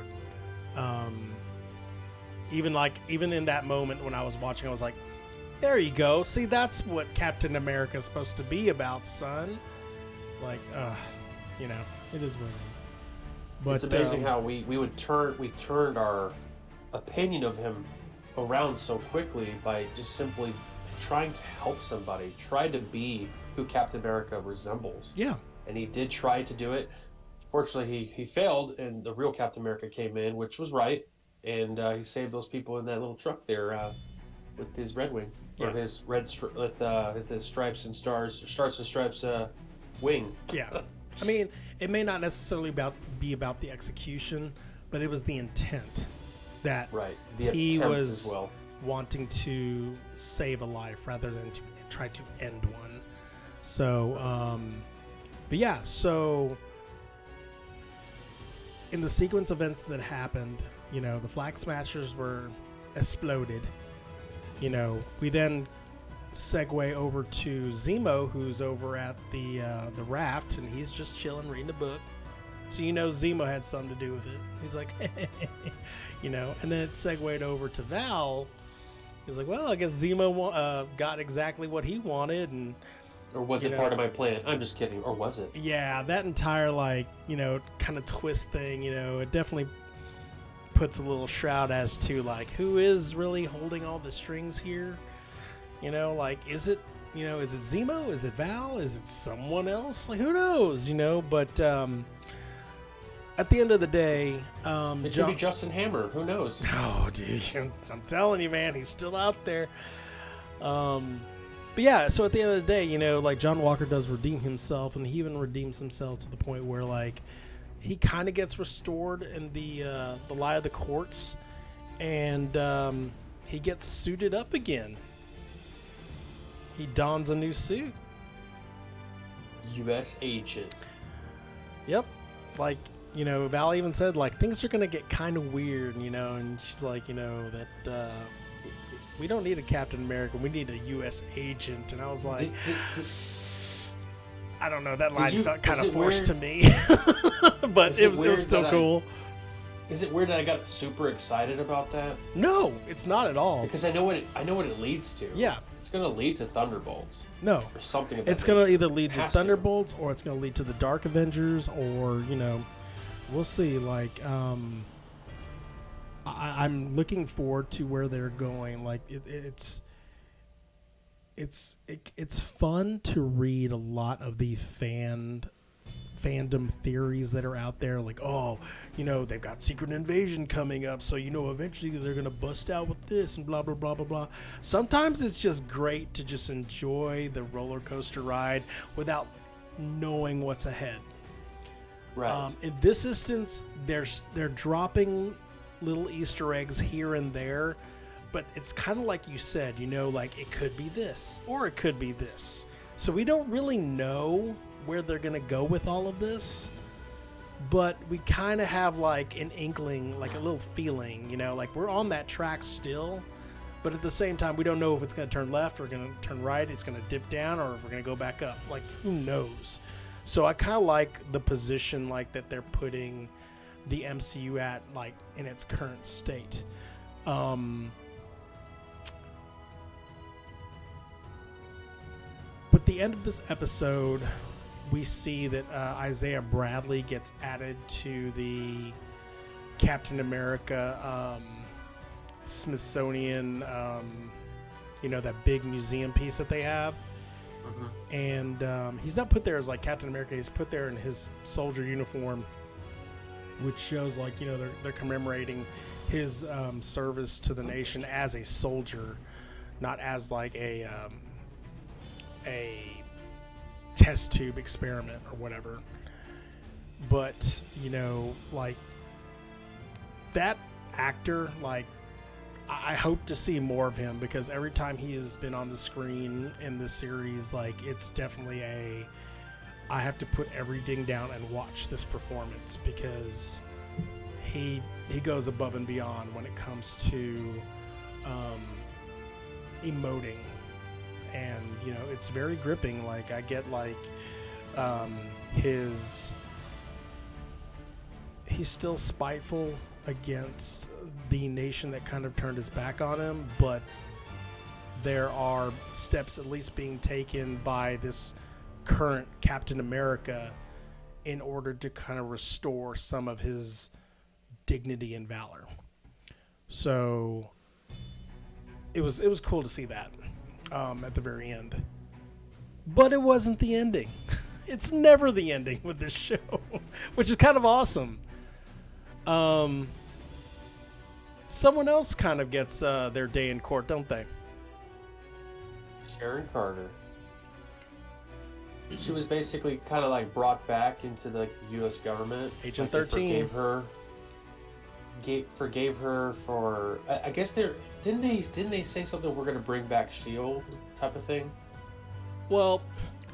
Even in that moment when I was watching, I was like, there you go. See, that's what Captain America is supposed to be about, son. Like, it is what it is. But it's amazing how we turned our opinion of him around so quickly by just simply trying to help somebody, try to be who Captain America resembles. Yeah. And he did try to do it. Fortunately, he failed, and the real Captain America came in, which was right, and he saved those people in that little truck there with his Red Wing, or his red with the stripes and stars wing. Yeah. I mean, it may not necessarily be about the execution, but it was the intent that he was wanting to save a life rather than to try to end one. So, but yeah, so in the sequence of events that happened, the Flag Smashers were exploded. We then segue over to Zemo, who's over at the raft, and he's just chilling, reading a book. So Zemo had something to do with it. He's like, and then it segued over to Val. He's like, well, I guess Zemo got exactly what he wanted, and or was it part of my plan? I'm just kidding. Or was it? Yeah, that entire kind of twist thing, it definitely puts a little shroud as to who is really holding all the strings here. Is it Zemo? Is it Val? Is it someone else? Who knows? But at the end of the day, it could be Justin Hammer. Who knows? Oh, dude, I'm telling you, man, he's still out there. But yeah, so at the end of the day, John Walker does redeem himself, and he even redeems himself to the point where he kind of gets restored in the lie of the courts, and he gets suited up again. He dons a new suit. U.S. agent. Yep. Val even said, things are going to get kind of weird, and she's like, that we don't need a Captain America. We need a U.S. agent. And I was like, I don't know. That line felt kind of forced to me. But it was still cool. Is it weird that I got super excited about that? No, it's not at all. Because I know what it leads to. Yeah. It's going to lead to Thunderbolts. No. Or something. It's going to either lead to Thunderbolts or it's going to lead to the Dark Avengers, or, we'll see. I'm looking forward to where they're going. It's fun to read a lot of the fandom theories that are out there. They've got Secret Invasion coming up, so eventually they're gonna bust out with this and blah blah blah blah blah. Sometimes it's just great to just enjoy the roller coaster ride without knowing what's ahead. Right. In this instance, they're dropping little Easter eggs here and there, but it's kind of like you said, it could be this or it could be this. So we don't really know where they're going to go with all of this, but we kind of have an inkling, a little feeling, we're on that track still, but at the same time, we don't know if it's going to turn left or going to turn right, it's going to dip down, or if we're going to go back up. Who knows? So I kind of like the position that they're putting the MCU at in its current state. But the end of this episode, we see that Isaiah Bradley gets added to the Captain America Smithsonian, that big museum piece that they have. Mm-hmm. And he's not put there as Captain America. He's put there in his soldier uniform, which shows they're commemorating his service to the nation as a soldier, not as a test tube experiment or whatever. But that actor, I hope to see more of him, because every time he has been on the screen in this series, it's definitely I have to put everything down and watch this performance, because he goes above and beyond when it comes to emoting, and it's very gripping. I get he's still spiteful against the nation that kind of turned his back on him, but there are steps at least being taken by this current Captain America in order to kind of restore some of his dignity and valor. So it was cool to see that at the very end. But it wasn't the ending. It's never the ending with this show, which is kind of awesome. Someone else kind of gets their day in court, don't they? Sharon Carter. She was basically kind of like brought back into the U.S. government. Agent 13. Forgave her for. I guess didn't they say something? We're gonna bring back Shield type of thing. Well,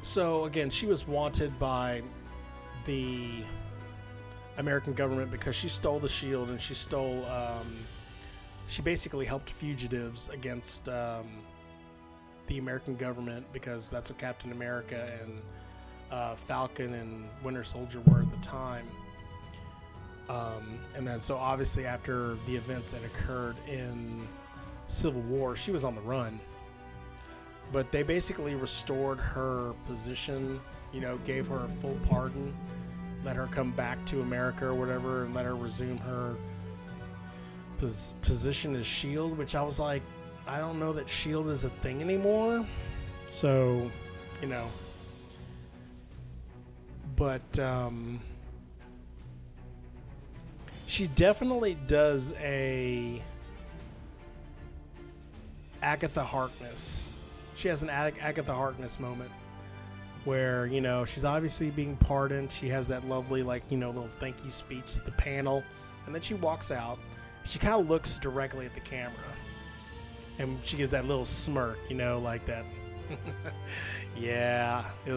so again, she was wanted by the American government because she stole the Shield and she stole. She basically helped fugitives against the American government because that's what Captain America and Falcon and Winter Soldier were at the time. And then so obviously after the events that occurred in Civil War, she was on the run. But they basically restored her position, gave her a full pardon, let her come back to America or whatever, and let her resume her position as S.H.I.E.L.D., which I was like, I don't know that S.H.I.E.L.D. is a thing anymore. So, but she definitely does a Agatha Harkness. She has an Agatha Harkness moment where, she's obviously being pardoned. She has that lovely, little thank you speech to the panel. And then she walks out. She kind of looks directly at the camera. And she gives that little smirk, like that. Yeah, it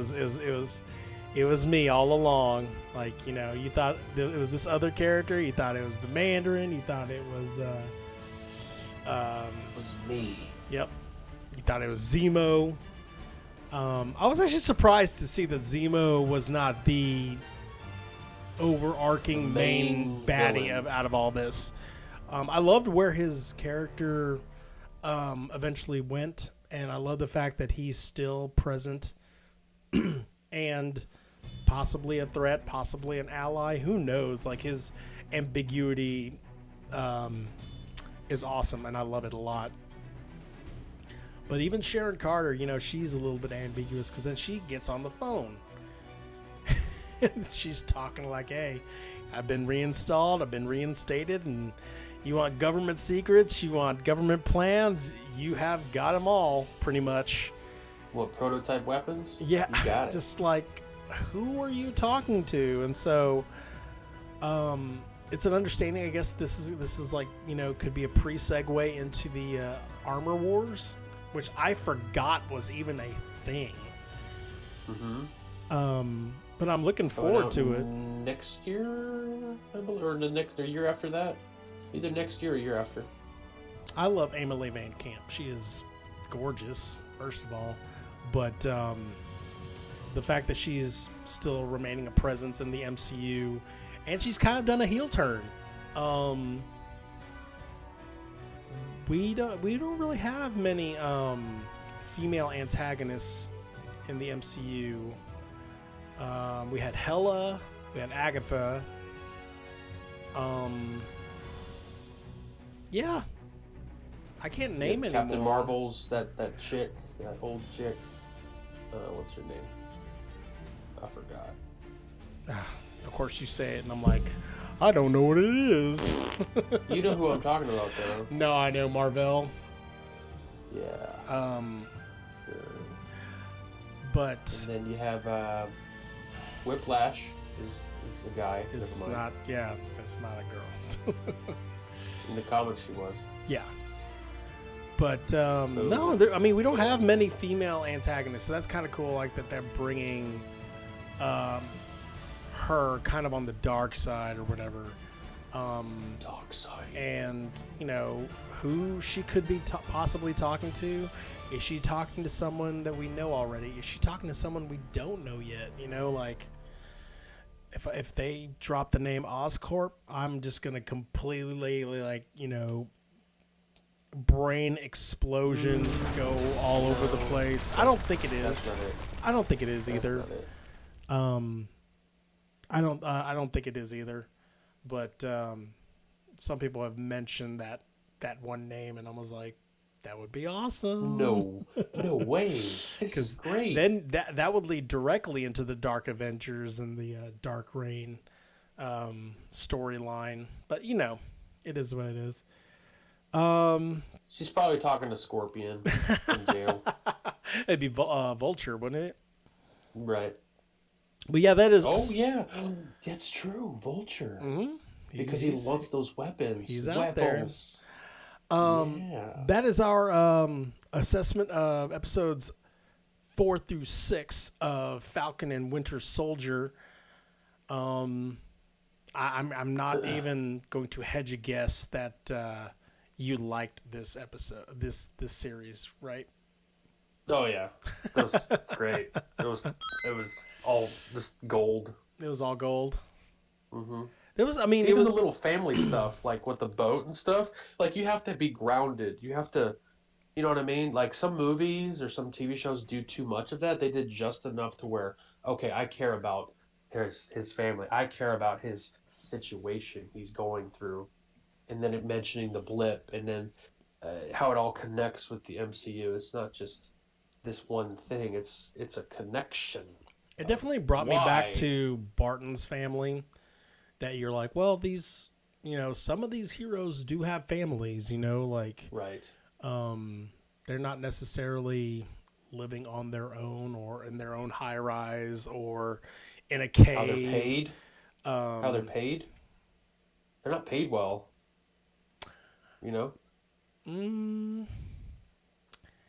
was me all along. Like, you thought it was this other character. You thought it was the Mandarin. You thought it was... it was me. Yep. You thought it was Zemo. I was actually surprised to see that Zemo was not the overarching main baddie out of all this. I loved where his character eventually went, and I love the fact that he's still present and possibly a threat, possibly an ally. Who knows? Like, his ambiguity is awesome, and I love it a lot. But even Sharon Carter, she's a little bit ambiguous because then she gets on the phone. She's talking like, hey, I've been reinstalled, I've been reinstated, and you want government secrets, you want government plans, you have got them all, pretty much. What, prototype weapons? Yeah, you got it. Just like, who are you talking to? And so, it's an understanding, I guess this is like, could be a pre-segue into the Armor Wars, which I forgot was even a thing. Mm-hmm. But I'm looking forward to it. Next year, I believe, or the year after that. Either next year or year after. I love Emily Van Camp. She is gorgeous, first of all. But the fact that she is still remaining a presence in the MCU, and she's kind of done a heel turn. We don't really have many female antagonists in the MCU. We had Hela, we had Agatha. Yeah, I can't name any Captain more. Marvel's that chick, that old chick. What's her name? I forgot. Of course you say it, and I'm like, I don't know what it is. You know who I'm talking about, though. No, I know Marvel. Yeah. Sure. But and then you have Whiplash is the guy. it's not. Yeah, it's not a girl. In the comics, she was. Yeah. But no, we don't have many female antagonists, so that's kind of cool. Like that they're bringing her kind of on the dark side or whatever. Dark side. And who she could be possibly talking to. Is she talking to someone that we know already? Is she talking to someone we don't know yet? if they drop the name Oscorp, I'm just gonna completely like brain explosion, go all over the place. I don't think it is. That's not it. I don't think it is That's either. not it. I don't think it is either. But some people have mentioned that one name, and I was like, that would be awesome. No way. This is great. Then that would lead directly into the Dark Avengers and the Dark Reign storyline. But it is what it is. She's probably talking to Scorpion in jail. It'd be Vulture, wouldn't it? Right. But yeah, that is. Oh yeah, that's true. Vulture. Mm-hmm. Because he wants those weapons. He's out there. Yeah. That is our assessment of episodes 4 through 6 of Falcon and Winter Soldier. I'm not even going to hedge a guess that you liked this episode, this series, right? Oh yeah, it was great. It was all just gold. It was all gold. Mm-hmm. It was. I mean, even the little family stuff, like with the boat and stuff. Like you have to be grounded. You have to, you know what I mean? Like some movies or some TV shows do too much of that. They did just enough to where, okay, I care about his family. I care about his situation he's going through, and then mentioning the blip, and then how it all connects with the MCU. It's not just this one thing. It's a connection. It definitely brought me back to Barton's family. That you're like, well, these, some of these heroes do have families, like, right. They're not necessarily living on their own or in their own high rise or in a cave. How they're paid? How they're paid? They're not paid well.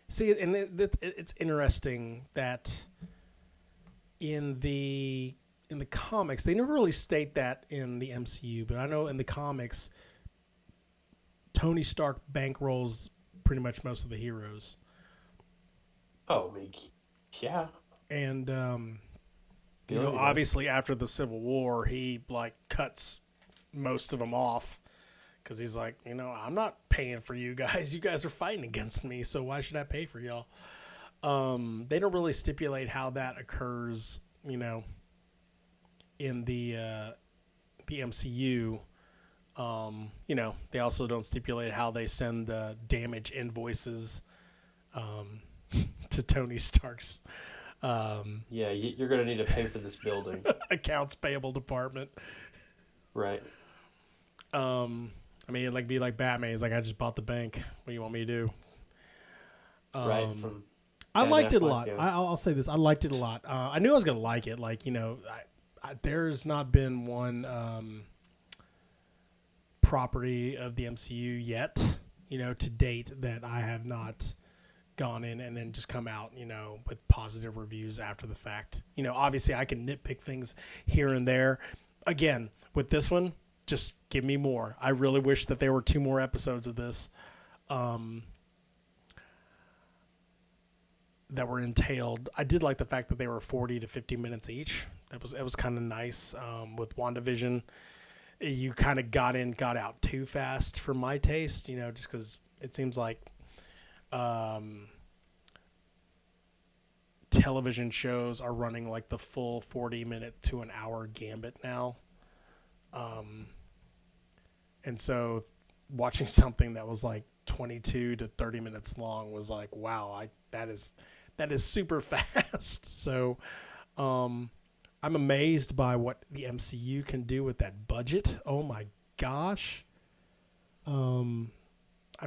See, and it's interesting that in the comics, they never really state that in the MCU, but I know in the comics, Tony Stark bankrolls pretty much most of the heroes. Oh, yeah. And, obviously after the Civil War, he, cuts most of them off because he's like, I'm not paying for you guys. You guys are fighting against me, so why should I pay for y'all? They don't really stipulate how that occurs, in the MCU. They also don't stipulate how they send damage invoices to Tony Stark's you're gonna need to pay for this building. accounts payable department. Right. It'd be like Batman. He's like, I just bought the bank. What do you want me to do? Right. I liked it a lot. I'll say this. I liked it a lot. I knew I was gonna like it. There's not been one property of the MCU yet, to date that I have not gone in and then just come out, with positive reviews after the fact. Obviously I can nitpick things here and there. Again, with this one, just give me more. I really wish that there were 2 more episodes of this that were entailed. I did like the fact that they were 40 to 50 minutes each. It was kind of nice. With WandaVision, you kind of got in, got out too fast for my taste, just because it seems like television shows are running like the full 40-minute to an hour gambit now. And so watching something that was like 22 to 30 minutes long was like, wow, that is super fast. So I'm amazed by what the MCU can do with that budget. Oh my gosh. I'm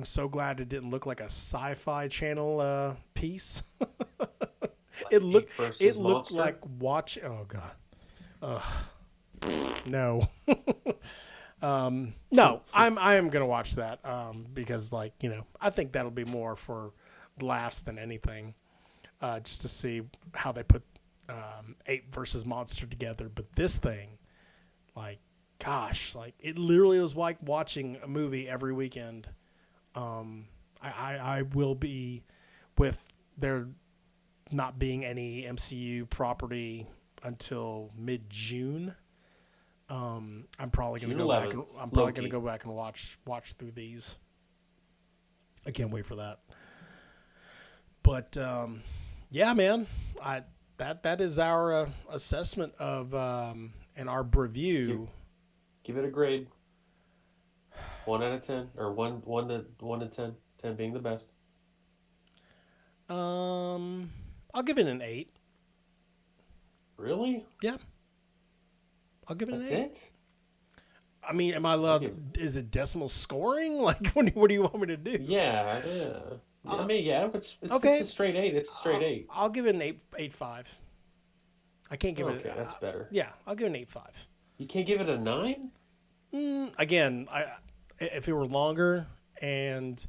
so glad it didn't look like a Sci-Fi Channel piece. It looked like watch. Oh god. No. No, I am gonna watch that because I think that'll be more for laughs than anything, just to see how they put Ape versus Monster together. But this thing, gosh, it literally was like watching a movie every weekend. I will be, with there not being any MCU property until mid-June. I'm probably gonna June go back 11th, and I'm probably Loki. gonna go back and watch through these. I can't wait for that. But yeah, man, that is our assessment of and our review. Give it a grade. 1 out of 10, or 1 to 10. 10 being the best. I'll give it an 8. Really? Yeah. I'll give it That's an 8. it? I mean, am I allowed? Is it decimal scoring? Like, what do you want me to do? Yeah. I mean, yeah. It's okay. It's a straight 8. It's a straight 8. I'll give it an 8.5. I can't give it. Okay, that's better. Yeah, I'll give it an 8.5. You can't give it a 9? Again, if it were longer and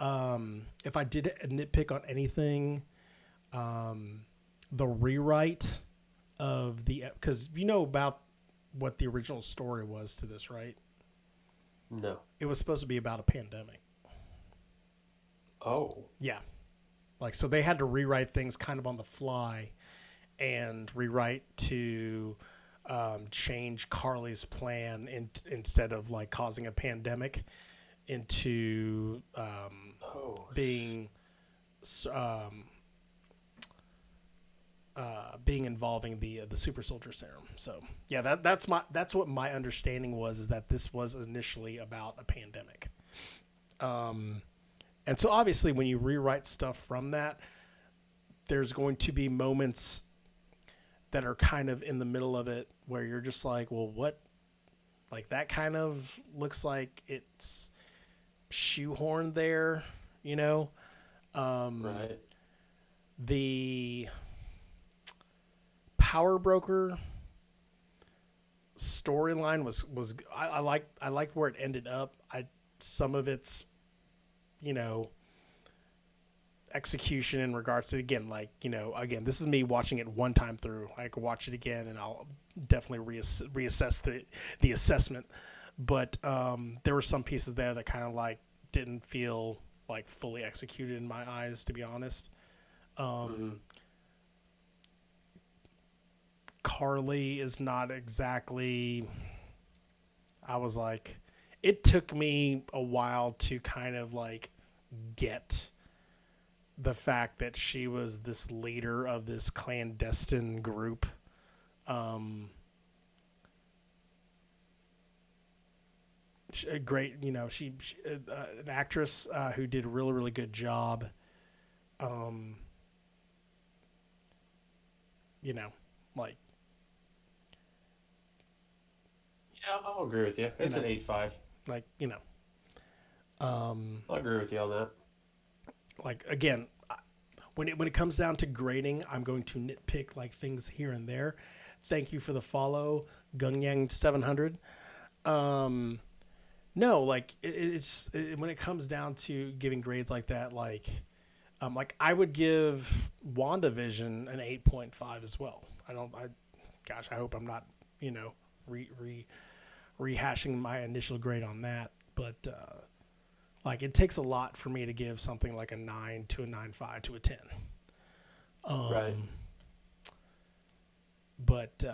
if I did a nitpick on anything, the rewrite of because you know about what the original story was to this, right? No. It was supposed to be about a pandemic. Oh. Yeah. Like, so they had to rewrite things kind of on the fly and rewrite to change Carly's plan instead of like causing a pandemic into being involving the super soldier serum. So yeah, that's what my understanding was, is that this was initially about a pandemic. And so obviously when you rewrite stuff from that, there's going to be moments that are kind of in the middle of it where you're just like, well, what? Like, that kind of looks like it's shoehorned there, you know? Right. The Power Broker storyline was I liked where it ended up. Some of it's, you know, execution in regards to, again, like, you know, again, this is me watching it one time through. I could watch it again and I'll definitely reassess the assessment. But there were some pieces there that kind of like didn't feel like fully executed in my eyes, to be honest. Carly is not exactly, I was like, it took me a while to kind of like get the fact that she was this leader of this clandestine group. A great, you know, she an actress who did a really, really good job. You know, like, yeah, I'll agree with you. It's an 8.5. Like, you know, I'll agree with you on that. Like, again, when it comes down to grading, I'm going to nitpick like things here and there. Thank you for the follow, Gungyang700. No, like, when it comes down to giving grades like that, like I would give WandaVision an 8.5 as well. I hope I'm not, you know, rehashing my initial grade on that, but like, it takes a lot for me to give something like a 9 to a 9.5 to a 10. Right. But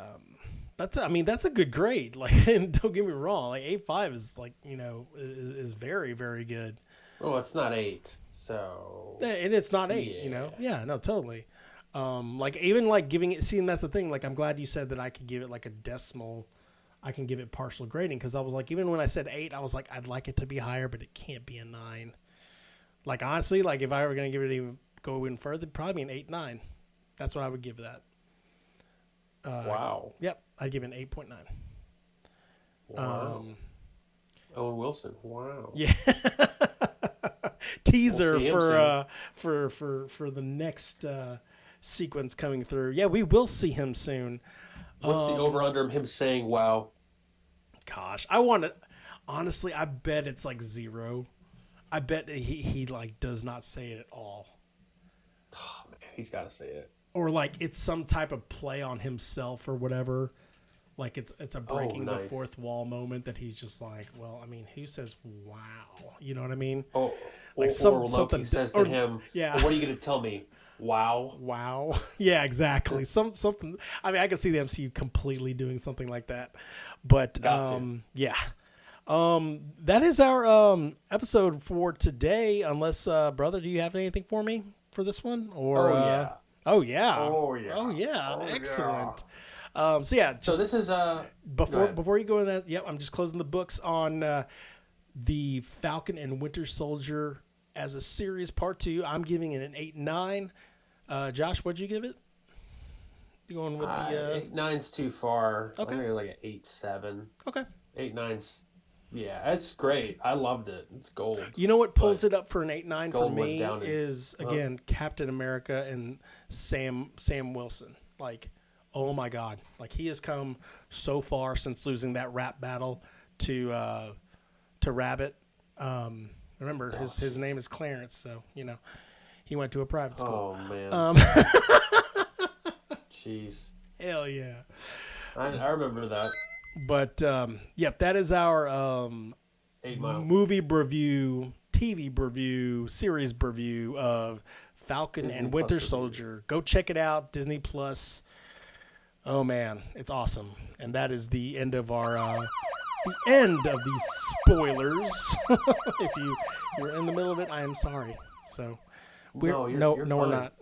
that's a good grade. Like, and don't get me wrong, like 8.5 is like, you know, is very, very good. Well, it's not 8, so. And it's not 8, yeah. you know? Yeah, no, totally. Like, even like giving it, seeing, that's the thing. Like, I'm glad you said that I could give it like a decimal. I can give it partial grading, because I was like, even when I said 8, I was like, I'd like it to be higher, but it can't be a 9. Like, honestly, like, if I were going to give it go even further, probably an 8.9. That's what I would give that. Wow. Yep, I'd give it an 8.9. Wow. Owen Wilson. Wow. Yeah. Teaser We'll for the next sequence coming through. Yeah, we will see him soon. What's the over under him saying wow? Gosh, I want to. Honestly, I bet it's like 0. I bet he like does not say it at all. Oh man, he's got to say it. Or like it's some type of play on himself or whatever. Like it's a breaking the nice. fourth wall moment that he's just like, well, I mean, who says wow? You know what I mean? Oh, like or Loki says to him, yeah. Well, what are you going to tell me? Wow. Wow. Yeah, exactly. Something. I mean, I can see the MCU completely doing something like that. But yeah. That is our episode for today. Unless, brother, do you have anything for me for this one? Or Oh yeah. Excellent. So yeah. So this is before you go in that. Yep. I'm just closing the books on the Falcon and Winter Soldier as a series part 2. I'm giving it an 8-9. Josh, what'd you give it? You going with the 8-9's too far. Okay. I'm gonna like an 8-7. Okay. 8-9's it's great. I loved it. It's gold. You know what pulls it up for an 8-9 for me is in, Captain America and Sam Wilson. Like, oh my God! Like he has come so far since losing that rap battle to Rabbit. Remember his name is Clarence, so you know he went to a private school. Oh man. Jeez. Hell yeah. I remember that. But yep, that is our 8 Mile movie Broview, TV Broview, series Broview of Falcon Disney and Winter Plus Soldier. Go check it out, Disney Plus. Oh man, it's awesome. And that is the end of our the end of the spoilers. If you're in the middle of it, I am sorry. So we're you're we're not.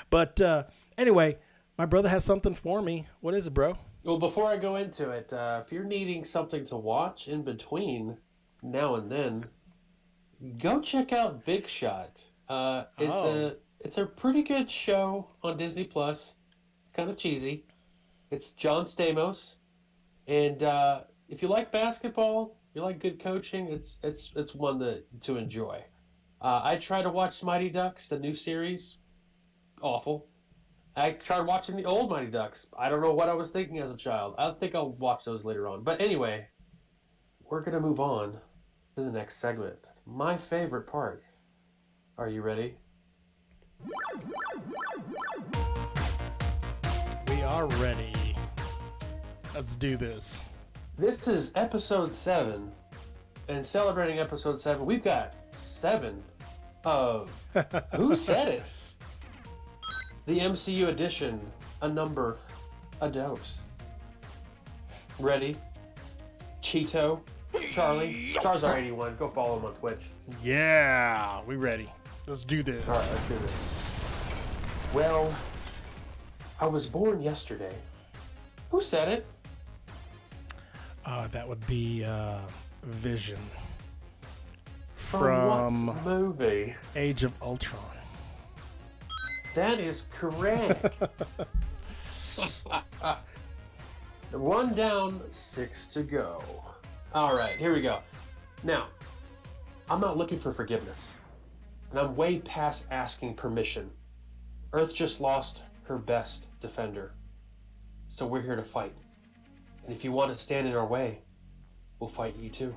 But anyway, my brother has something for me. What is it, bro? Well, before I go into it, if you're needing something to watch in between now and then, go check out Big Shot. It's a pretty good show on Disney Plus. It's kind of cheesy. It's John Stamos, and if you like basketball, you like good coaching, it's one to enjoy. I tried to watch Mighty Ducks, the new series. Awful. I tried watching the old Mighty Ducks. I don't know what I was thinking as a child. I think I'll watch those later on. But anyway, we're going to move on to the next segment. My favorite part. Are you ready? We are ready. Let's do this. This is episode 7. And celebrating episode 7, we've got 7 of Who Said It? The MCU Edition, a number, a dose. Ready? Cheeto, Charlie, Charzar81. Go follow him on Twitch. Yeah, we ready. Let's do this. All right, let's do this. Well, I was born yesterday. Who said it? That would be Vision From what movie? Age of Ultron. That is correct. 1 down, 6 to go. All right, here we go. Now, I'm not looking for forgiveness, and I'm way past asking permission. Earth just lost her best defender, so we're here to fight. And if you want to stand in our way, we'll fight you too.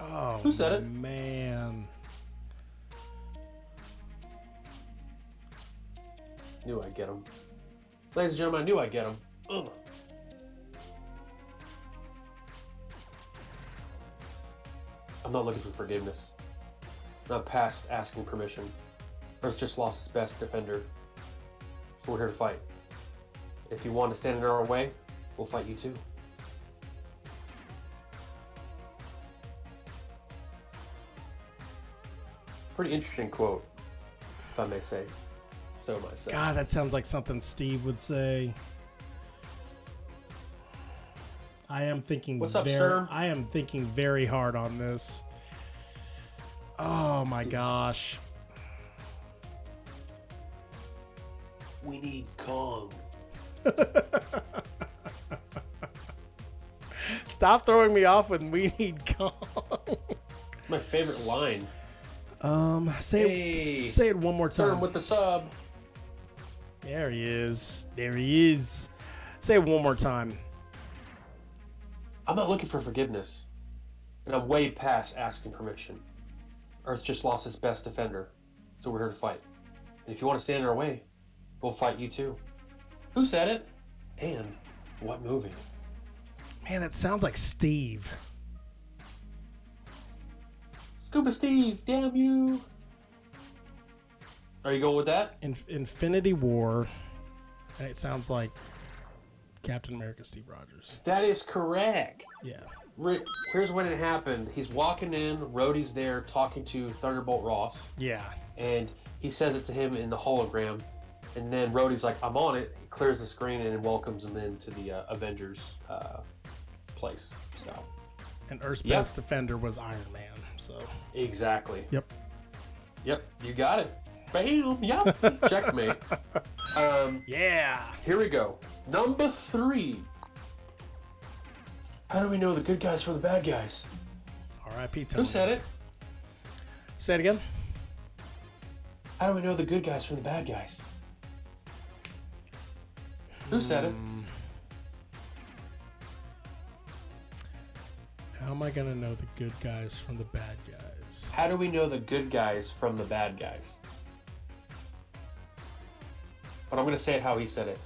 Oh, who said it? Man. Knew I'd get him. Ladies and gentlemen, I knew I'd get him. Ugh. I'm not looking for forgiveness. I'm not past asking permission. Earth just lost its best defender. So we're here to fight. If you want to stand in our way, we'll fight you too. Pretty interesting quote, if I may say. So myself. God, that sounds like something Steve would say. I am thinking. What's up, sir? I am thinking very hard on this. Oh my gosh. We need Kong. Stop throwing me off with "We need Kong." My favorite line. Say it one more time. Turn with the sub. There he is. There he is. Say it one more time. I'm not looking for forgiveness, and I'm way past asking permission. Earth just lost its best defender, so we're here to fight. And if you want to stand in our way, we'll fight you too. Who said it? And what movie? Man, that sounds like Steve. Scuba Steve, damn you. Are you going with that? Infinity War. And it sounds like Captain America Steve Rogers. That is correct. Yeah. Here's when it happened. He's walking in, Rhodey's there talking to Thunderbolt Ross. Yeah. And he says it to him in the hologram. And then Rhodey's like, I'm on it. He clears the screen and welcomes him into the Avengers place. So. And Earth's best defender was Iron Man. So. Exactly. Yep. You got it. Bam. Yeah. Checkmate. Yeah. Here we go. Number 3. How do we know the good guys from the bad guys? R.I.P. Tony. Who said it? Say it again. How do we know the good guys from the bad guys? Who said it? How am I going to know the good guys from the bad guys? How do we know the good guys from the bad guys? But I'm going to say it how he said it.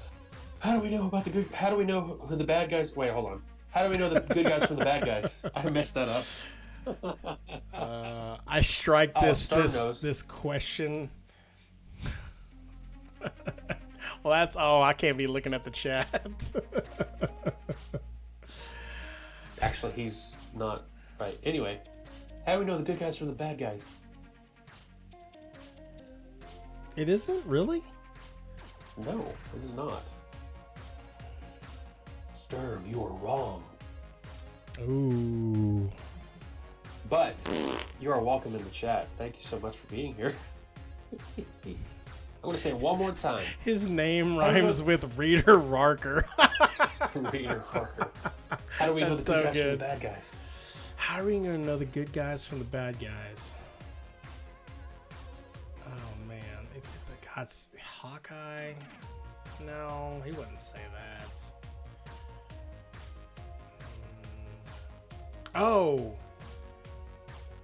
How do we know about the good... How do we know who the bad guys... Wait, hold on. How do we know the good guys from the bad guys? I messed that up. I strike this question. Well, that's... Oh, I can't be looking at the chat. Actually, he's not right. Anyway, how do we know the good guys from the bad guys? It isn't? Really? No, it is not. Sturm, you are wrong. Ooh. But you are welcome in the chat. Thank you so much for being here. I'm going to say it one more time. His name rhymes with Reader Rarker. Reader Rarker. How do we know the good guys from the bad guys? How are we going to know the good guys from the bad guys? Oh, man. It's the God's Hawkeye? No, he wouldn't say that. Oh.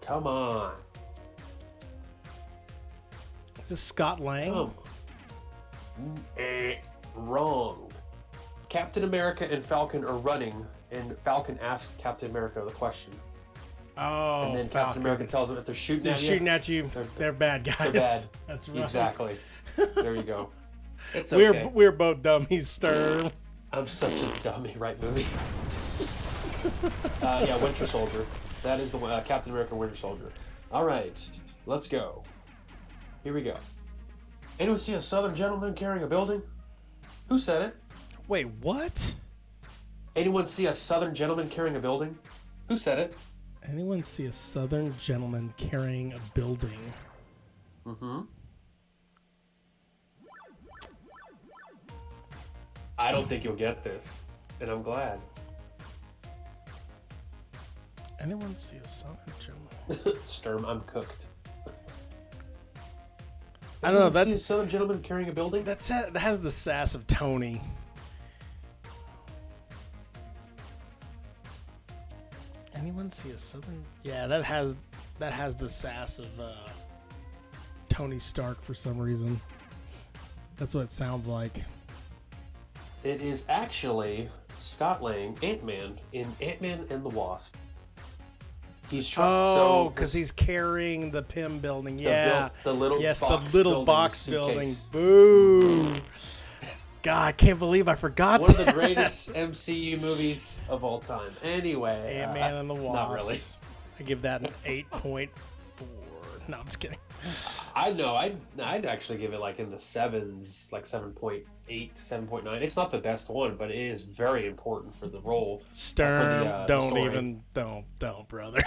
Come on. Is this Scott Lang? Wrong. Captain America and Falcon are running, and Falcon asks Captain America the question. Oh, and then Falcon. Captain America tells them if they're shooting at you, they're bad guys. They're bad. That's right. Exactly. There you go. It's okay. We're both dummies, Sturm. I'm such a dummy, right, movie? Yeah, Winter Soldier. That is the one, Captain America Winter Soldier. All right, let's go. Here we go. Anyone see a Southern gentleman carrying a building? Who said it? Wait, what? Anyone see a Southern gentleman carrying a building? Who said it? Anyone see a Southern gentleman carrying a building? Mm-hmm. I don't think you'll get this, and I'm glad. Anyone see a Southern gentleman? Sturm, I'm cooked. I don't know. That's That's a Southern gentleman carrying a building. that has the sass of Tony. Anyone see a Southern? Yeah, that has the sass of Tony Stark for some reason. That's what it sounds like. It is actually Scott Lang, Ant-Man, in Ant-Man and the Wasp. He's trying. Oh, because he's carrying the PIM building. Yeah, the little box building. Boo! God, I can't believe I forgot One of the greatest MCU movies of all time. Anyway, Ant-Man and the Wasp. Not really. I give that an 8.4. No, I'm just kidding. I know. I'd actually give it like in the 7s, like 7.8 to 7.9. It's not the best one, but it is very important for the role. Sturm, don't, brother.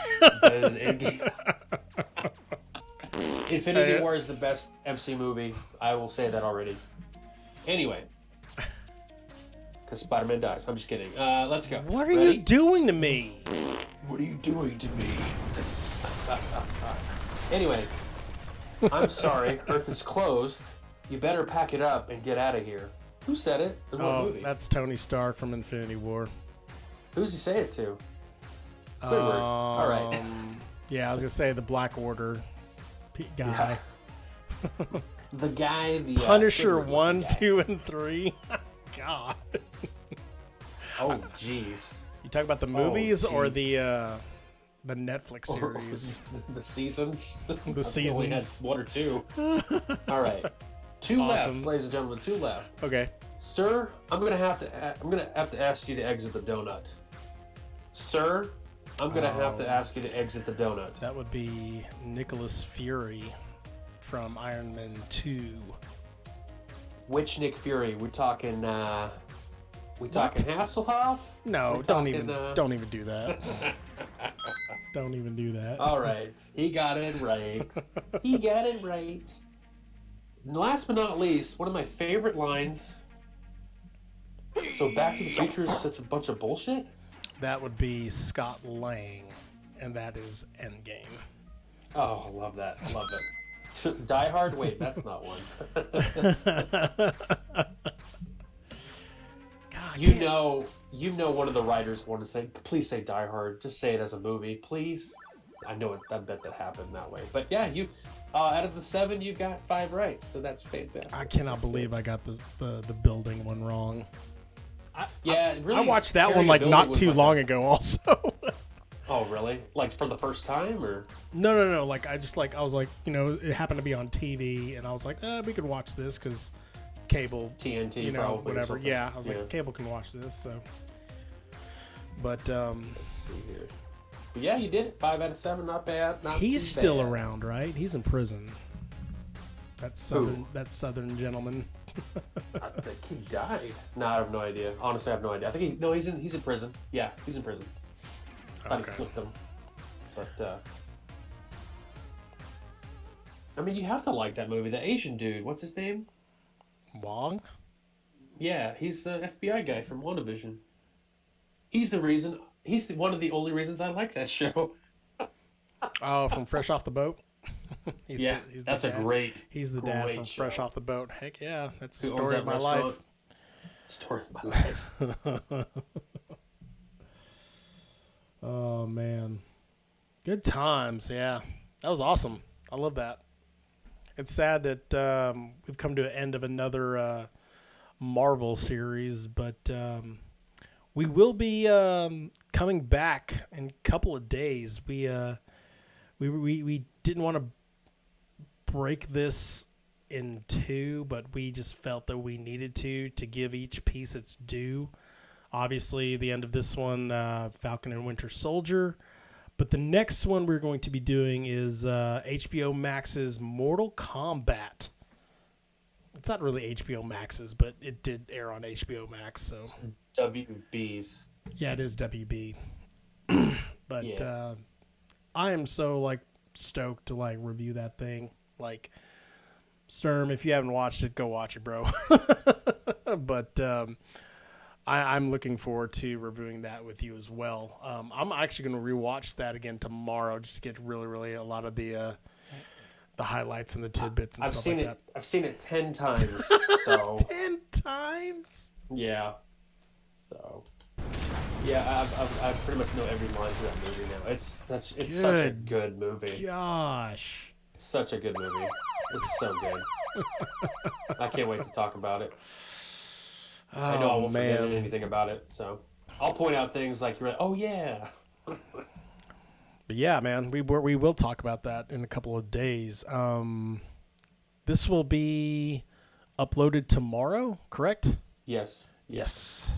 Infinity War is the best MC movie. I will say that already. Anyway, because Spider-Man dies. I'm just kidding. Let's go. What are you doing to me? What are you doing to me? Anyway, I'm sorry. Earth is closed. You better pack it up and get out of here. Who said it? In what movie? That's Tony Stark from Infinity War. Who's he say it to? Squidward. All right. Yeah, I was gonna say the Black Order guy. Yeah. The guy, the Punisher Squidward 1, guy. 2, and 3. God. Oh, jeez. You talk about the movies or the Netflix series? The seasons. The seasons. Only had 1 or 2. All right, 2 Awesome. left, ladies and gentlemen. 2 left. Okay. Sir, I'm gonna have to ask you to exit the donut. Sir, I'm gonna have to ask you to exit the donut. That would be Nicholas Fury from Iron Man 2. Which Nick Fury? We talking Hasselhoff? No, don't even do that. Don't even do that. All right, he got it right. He got it right. And last but not least, one of my favorite lines. So Back to the Future is such a bunch of bullshit? That would be Scott Lang, and that is Endgame. Oh, I love that. I love it. Die Hard? Wait, that's not one. God, You know one of the writers wanted to say, please say Die Hard. Just say it as a movie, please. I bet that happened that way. But yeah, you out of the 7, you got 5 right, so that's fantastic. I cannot believe I got the building one wrong. Really, I watched that one like not too long ago also. Oh, really? Like for the first time, or? No. Like I was like, it happened to be on TV, and I was like, we could watch this because cable, TNT, probably, whatever. Yeah, I was Yeah. like, cable can watch this. So, but Let's see here. But yeah, you did it. 5 out of 7, not bad. Not he's too still bad. around, right? He's in prison. That southern gentleman. I think he died. No, I have no idea. Honestly, I have no idea. I think he's in prison. Yeah, he's in prison. I thought he flipped him. But I mean, you have to like that movie. The Asian dude, what's his name? Wong? Yeah, he's the FBI guy from WandaVision. He's the reason. He's one of the only reasons I like that show. Oh, from Fresh Off the Boat? He's the that's dad. a great. He's the dad from show. Fresh Off the Boat. Heck yeah, that's the Who story owns of that my life. restaurant? Story of my life. Oh man, good times. Yeah, that was awesome. I love that. It's sad that we've come to an end of another Marvel series, but we will be coming back in a couple of days. We didn't want to break this in 2, but we just felt that we needed to give each piece its due. Obviously, the end of this one, Falcon and Winter Soldier. But the next one we're going to be doing is HBO Max's Mortal Kombat. It's not really HBO Max's, but it did air on HBO Max. So WB's. Yeah, it is WB. But Yeah. I am so stoked to review that thing. Sturm, if you haven't watched it, go watch it, bro. But I'm looking forward to reviewing that with you as well. I'm actually going to rewatch that again tomorrow just to get really a lot of the highlights and the tidbits and stuff like that. I've seen it 10 times. So 10 times? yeah. So yeah, I pretty much know every line to that movie now. It's such a good movie. Gosh. Such a good movie. It's so good. I can't wait to talk about it. Oh, I know I won't forget man. anything about it, so I'll point out things like you're like, oh yeah. But yeah, man, we will talk about that in a couple of days. This will be uploaded tomorrow, correct? Yes. Yes.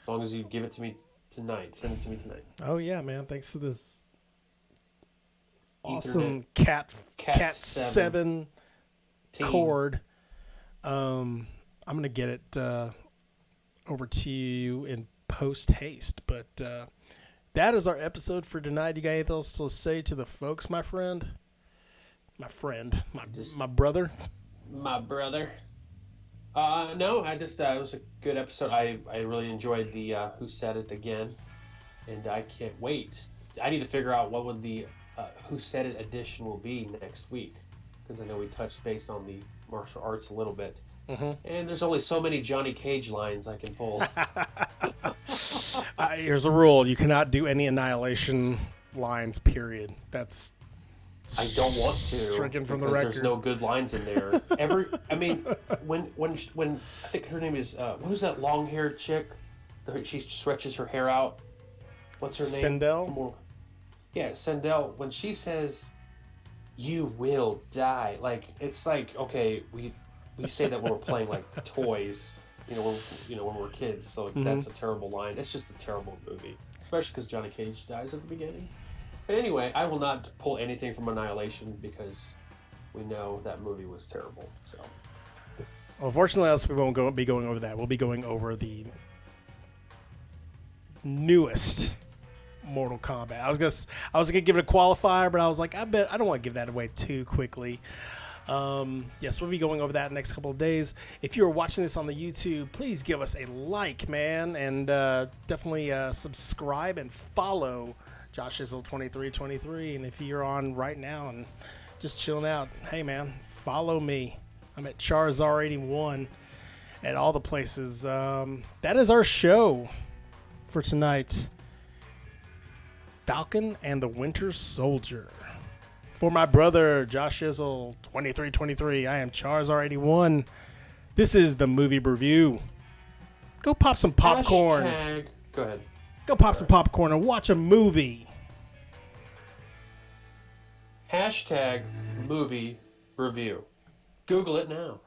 As long as you give it to me tonight. Send it to me tonight. Oh yeah, man. Thanks for this Ethernet. awesome Cat 7 Team. cord. I'm gonna get it over to you in post haste. But that is our episode for tonight. You got anything else to say to the folks, my friend? My brother. My brother. No, I just it was a good episode. I really enjoyed the Who Said It again, and I can't wait. I need to figure out what would the Who Said It edition will be next week, because I know we touched base on the martial arts a little bit, and there's only so many Johnny Cage lines I can pull. Here's a rule: you cannot do any Annihilation lines. Period. That's. I don't want to. Stricken from the because record. There's no good lines in there. When I think her name is what was that long-haired chick she stretches her hair out. What's her name? Sindel? Yeah, Sindel. When she says, "You will die," like it's like, okay, we say that when we're playing like toys, when we're kids. So that's a terrible line. It's just a terrible movie, especially because Johnny Cage dies at the beginning. But anyway, I will not pull anything from Annihilation because we know that movie was terrible. So. Well, fortunately, we won't be going over that. We'll be going over the newest Mortal Kombat. I was gonna give it a qualifier, but I was like, I don't want to give that away too quickly. Yes, we'll be going over that in the next couple of days. If you're watching this on the YouTube, please give us a like, man, and definitely subscribe and follow Joshizzle2323. And if you're on right now and just chilling out, hey man, follow me. I'm at Charzar81 at all the places. That is our show for tonight. Falcon and the Winter Soldier. For my brother, Joshizzle2323, I am Charzar81. This is the Movie Broview. Go pop some popcorn. Go ahead. Go pop some popcorn and watch a movie. #Movie Review. Google it now.